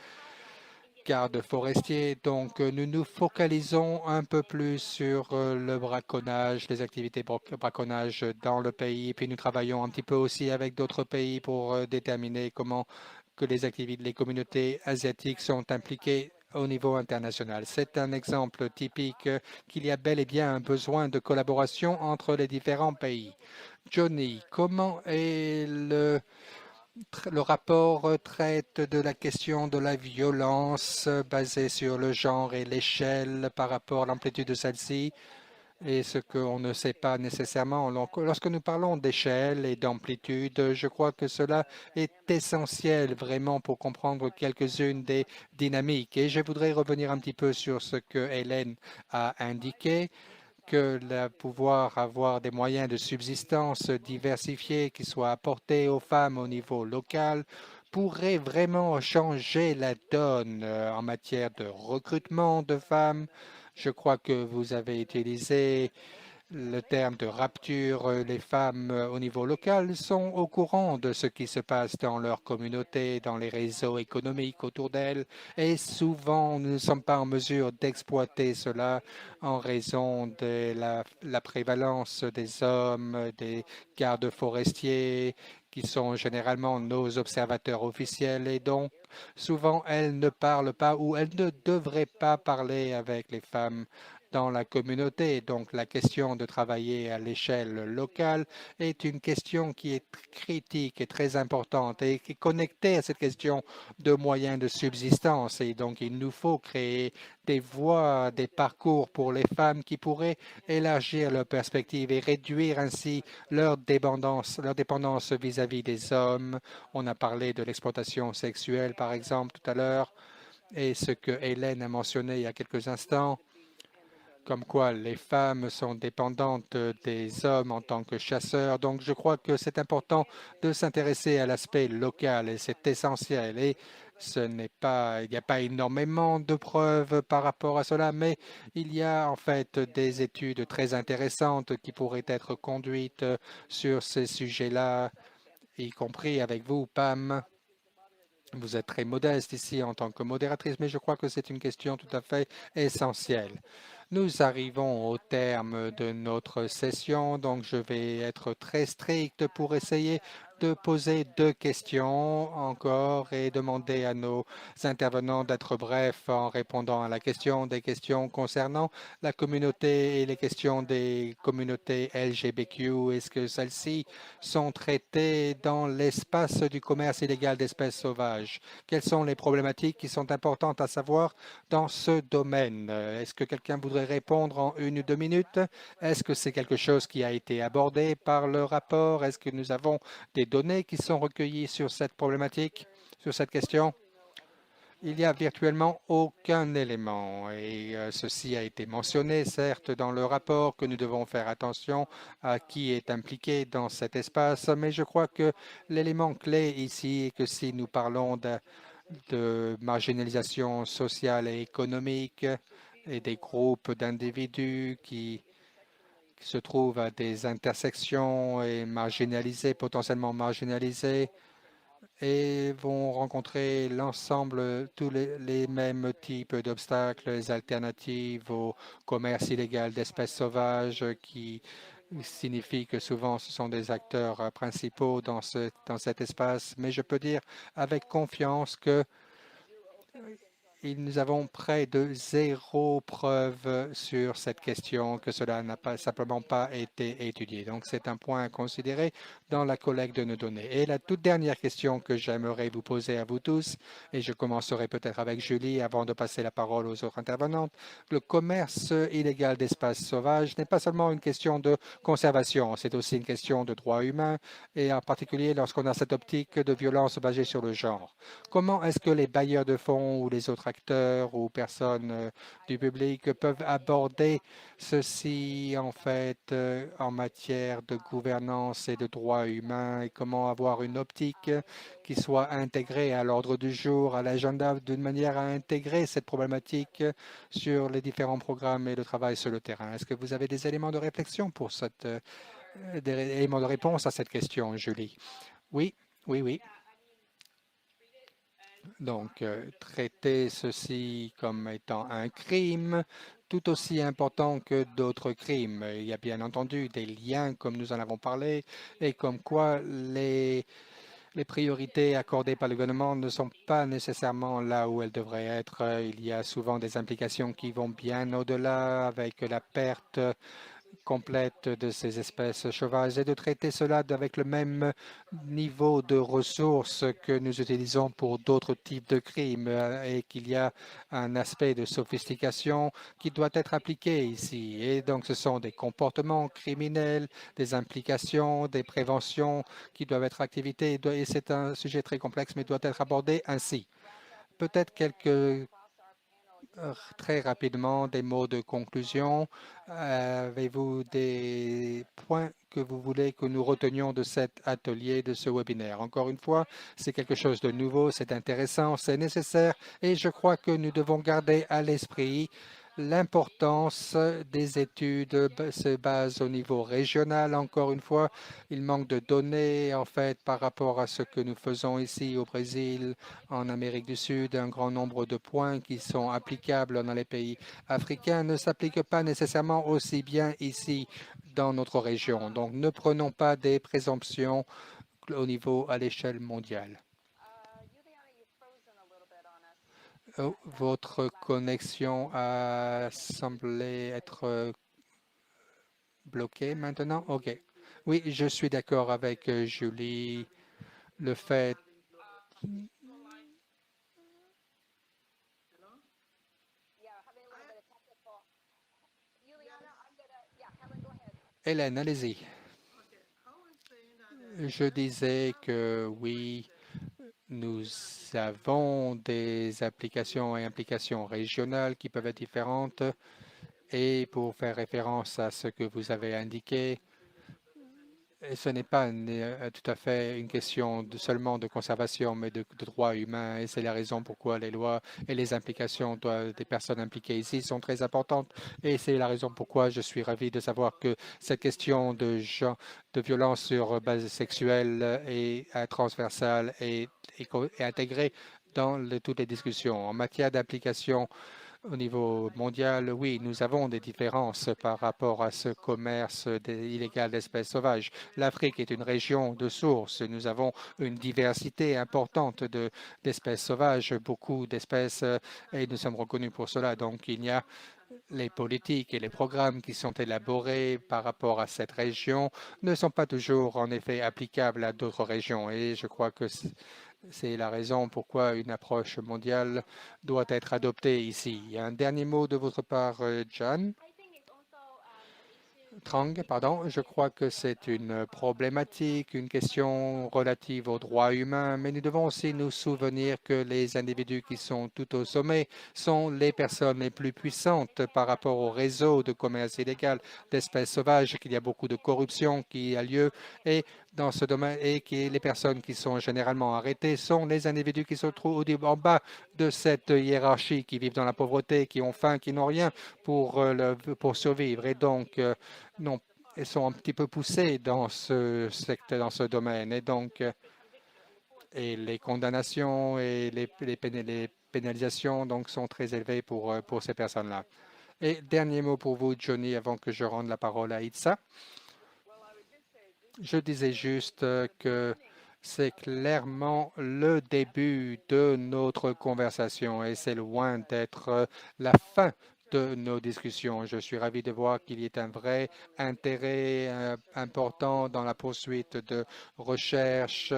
gardes forestiers. Donc, nous nous focalisons un peu plus sur le braconnage, les activités de braconnage dans le pays. Puis nous travaillons un petit peu aussi avec d'autres pays pour déterminer comment que les communautés asiatiques sont impliquées au niveau international. C'est un exemple typique qu'il y a bel et bien un besoin de collaboration entre les différents pays. Johnny, comment est le rapport traite de la question de la violence basée sur le genre et l'échelle par rapport à l'amplitude de celle-ci et ce qu'on ne sait pas nécessairement. Donc, lorsque nous parlons d'échelle et d'amplitude, je crois que cela est essentiel vraiment pour comprendre quelques-unes des dynamiques. Et je voudrais revenir un petit peu sur ce que Hélène a indiqué que pouvoir avoir des moyens de subsistance diversifiés qui soient apportés aux femmes au niveau local pourrait vraiment changer la donne en matière de recrutement de femmes. Je crois que vous avez utilisé le terme de rapture. Les femmes au niveau local sont au courant de ce qui se passe dans leur communauté, dans les réseaux économiques autour d'elles, et souvent nous ne sommes pas en mesure d'exploiter cela en raison de la prévalence des hommes, des gardes forestiers, qui sont généralement nos observateurs officiels, et donc souvent elles ne parlent pas ou elles ne devraient pas parler avec les femmes dans la communauté. Donc la question de travailler à l'échelle locale est une question qui est critique et très importante et qui est connectée à cette question de moyens de subsistance. Et donc il nous faut créer des voies, des parcours pour les femmes qui pourraient élargir leurs perspectives et réduire ainsi leur dépendance vis-à-vis des hommes. On a parlé de l'exploitation sexuelle, par exemple, tout à l'heure, et ce que Hélène a mentionné il y a quelques instants, comme quoi les femmes sont dépendantes des hommes en tant que chasseurs. Donc, je crois que c'est important de s'intéresser à l'aspect local et c'est essentiel. Et il n'y a pas énormément de preuves par rapport à cela, mais il y a en fait des études très intéressantes qui pourraient être conduites sur ces sujets-là, y compris avec vous, Pam. Vous êtes très modeste ici en tant que modératrice, mais je crois que c'est une question tout à fait essentielle. Nous arrivons au terme de notre session, donc je vais être très strict pour essayer de poser deux questions encore et demander à nos intervenants d'être brefs en répondant à la question des questions concernant la communauté et les questions des communautés LGBTQ. Est-ce que celles-ci sont traitées dans l'espace du commerce illégal d'espèces sauvages? Quelles sont les problématiques qui sont importantes à savoir dans ce domaine? Est-ce que quelqu'un voudrait répondre en 1 ou 2 minutes? Est-ce que c'est quelque chose qui a été abordé par le rapport? Est-ce que nous avons des données qui sont recueillies sur cette problématique, sur cette question? Il n'y a virtuellement aucun élément et ceci a été mentionné, certes, dans le rapport que nous devons faire attention à qui est impliqué dans cet espace, mais je crois que l'élément clé ici est que si nous parlons de marginalisation sociale et économique, et des groupes d'individus qui se trouvent à des intersections et marginalisés, potentiellement marginalisés, et vont rencontrer l'ensemble, tous les mêmes types d'obstacles, les alternatives au commerce illégal d'espèces sauvages qui signifie que souvent ce sont des acteurs principaux dans cet espace. Mais je peux dire avec confiance que nous avons près de 0 preuve sur cette question, que cela n'a pas simplement pas été étudié. Donc, c'est un point à considérer dans la collecte de nos données. Et la toute dernière question que j'aimerais vous poser à vous tous, et je commencerai peut-être avec Julie avant de passer la parole aux autres intervenantes, le commerce illégal d'espaces sauvages n'est pas seulement une question de conservation, c'est aussi une question de droits humains, et en particulier lorsqu'on a cette optique de violence basée sur le genre. Comment est-ce que les bailleurs de fonds ou les autres acteurs ou personnes du public peuvent aborder ceci en fait en matière de gouvernance et de droits humains et comment avoir une optique qui soit intégrée à l'ordre du jour, à l'agenda, d'une manière à intégrer cette problématique sur les différents programmes et le travail sur le terrain. Est-ce que vous avez des éléments de réflexion pour des éléments de réponse à cette question, Julie? Oui, oui, oui. Donc, traiter ceci comme étant un crime tout aussi important que d'autres crimes. Il y a bien entendu des liens, comme nous en avons parlé, et comme quoi les priorités accordées par le gouvernement ne sont pas nécessairement là où elles devraient être. Il y a souvent des implications qui vont bien au-delà avec la perte complète de ces espèces sauvages et de traiter cela avec le même niveau de ressources que nous utilisons pour d'autres types de crimes et qu'il y a un aspect de sophistication qui doit être appliqué ici. Et donc, ce sont des comportements criminels, des implications, des préventions qui doivent être activées et c'est un sujet très complexe mais doit être abordé ainsi. Peut-être quelques très rapidement des mots de conclusion. Avez-vous des points que vous voulez que nous retenions de cet atelier, de ce webinaire? Encore une fois, c'est quelque chose de nouveau, c'est intéressant, c'est nécessaire et je crois que nous devons garder à l'esprit l'importance des études se base au niveau régional. Encore une fois, il manque de données en fait par rapport à ce que nous faisons ici au Brésil, en Amérique du Sud. Un grand nombre de points qui sont applicables dans les pays africains ne s'appliquent pas nécessairement aussi bien ici dans notre région. Donc, ne prenons pas des présomptions au niveau à l'échelle mondiale. Oh, votre connexion a semblé être bloquée maintenant. OK. Oui, je suis d'accord avec Julie. Le fait... Hélène, allez-y. Je disais que oui, nous avons des applications et implications régionales qui peuvent être différentes. Et pour faire référence à ce que vous avez indiqué, ce n'est pas tout à fait une question seulement de conservation, mais de droits humains. Et c'est la raison pourquoi les lois et les implications des personnes impliquées ici sont très importantes. Et c'est la raison pourquoi je suis ravi de savoir que cette question de violence sur base sexuelle est transversale et intégrée dans toutes les discussions. En matière d'application au niveau mondial, oui, nous avons des différences par rapport à ce commerce illégal d'espèces sauvages. L'Afrique est une région de source. Nous avons une diversité importante d'espèces sauvages, beaucoup d'espèces, et nous sommes reconnus pour cela. Donc, il y a les politiques et les programmes qui sont élaborés par rapport à cette région ne sont pas toujours en effet applicables à d'autres régions. Et je crois que c'est la raison pourquoi une approche mondiale doit être adoptée ici. Un dernier mot de votre part, John. Trang, pardon, je crois que c'est une problématique, une question relative aux droits humains, mais nous devons aussi nous souvenir que les individus qui sont tout au sommet sont les personnes les plus puissantes par rapport au réseau de commerce illégal d'espèces sauvages, qu'il y a beaucoup de corruption qui a lieu et dans ce domaine et que les personnes qui sont généralement arrêtées sont les individus qui se trouvent en bas de cette hiérarchie, qui vivent dans la pauvreté, qui ont faim, qui n'ont rien pour survivre et donc non, ils sont un petit peu poussés dans ce secteur, dans ce domaine et donc et les condamnations et les pénalisations donc sont très élevées pour ces personnes-là. Et dernier mot pour vous, Johnny, avant que je rende la parole à Itza. Je disais juste que c'est clairement le début de notre conversation et c'est loin d'être la fin de nos discussions. Je suis ravi de voir qu'il y ait un vrai intérêt important dans la poursuite de recherches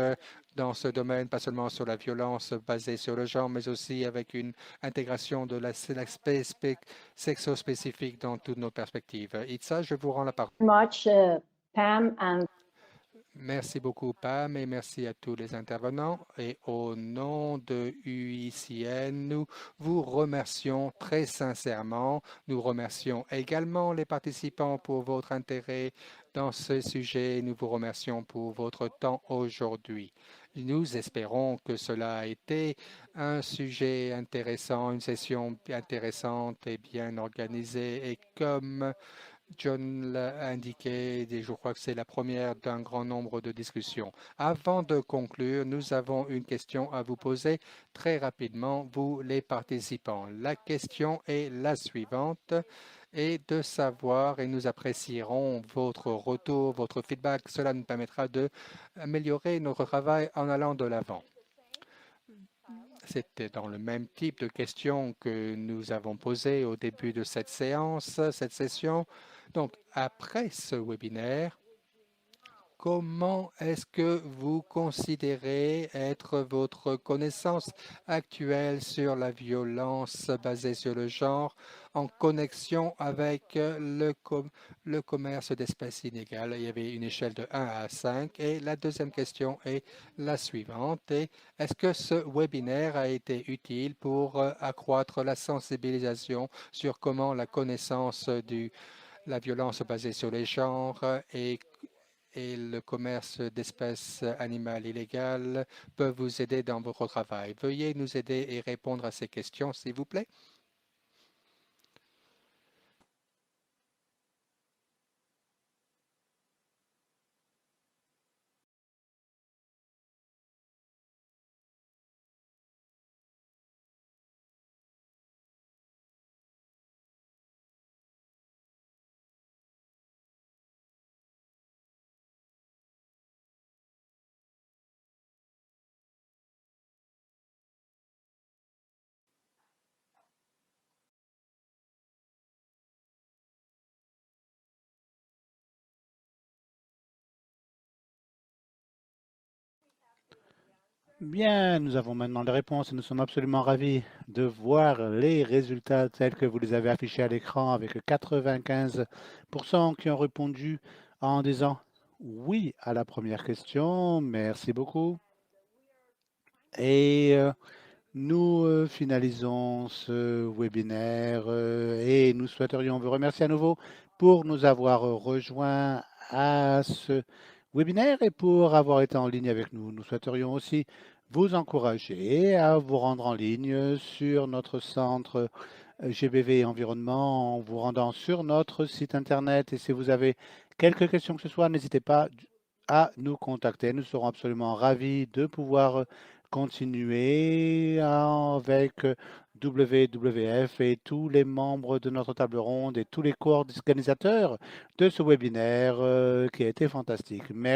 dans ce domaine, pas seulement sur la violence basée sur le genre, mais aussi avec une intégration de l'aspect sexo-spécifique dans toutes nos perspectives. Itza, je vous rends la parole. Pam, and Merci beaucoup, Pam, et merci à tous les intervenants. Et au nom de UICN, nous vous remercions très sincèrement. Nous remercions également les participants pour votre intérêt dans ce sujet. Nous vous remercions pour votre temps aujourd'hui. Nous espérons que cela a été un sujet intéressant, une session intéressante et bien organisée. Et comme John l'a indiqué, et je crois que c'est la première d'un grand nombre de discussions. Avant de conclure, nous avons une question à vous poser très rapidement, vous les participants. La question est la suivante et de savoir, et nous apprécierons votre retour, votre feedback. Cela nous permettra d'améliorer notre travail en allant de l'avant. C'était dans le même type de questions que nous avons posées au début de cette séance, cette session. Donc, après ce webinaire, comment est-ce que vous considérez être votre connaissance actuelle sur la violence basée sur le genre en connexion avec le commerce d'espèces inégales? Il y avait une échelle de 1 à 5 et la deuxième question est la suivante. Est-ce que ce webinaire a été utile pour accroître la sensibilisation sur comment la connaissance la violence basée sur les genres et le commerce d'espèces animales illégales peuvent vous aider dans votre travail? Veuillez nous aider et répondre à ces questions, s'il vous plaît. Bien, nous avons maintenant les réponses et nous sommes absolument ravis de voir les résultats tels que vous les avez affichés à l'écran avec 95% qui ont répondu en disant oui à la première question. Merci beaucoup. Et nous finalisons ce webinaire et nous souhaiterions vous remercier à nouveau pour nous avoir rejoints à ce webinaire et pour avoir été en ligne avec nous. Nous souhaiterions aussi vous encourager à vous rendre en ligne sur notre centre GBV Environnement en vous rendant sur notre site Internet. Et si vous avez quelques questions que ce soit, n'hésitez pas à nous contacter. Nous serons absolument ravis de pouvoir continuer avec WWF et tous les membres de notre table ronde et tous les co-organisateurs de ce webinaire qui a été fantastique. Merci.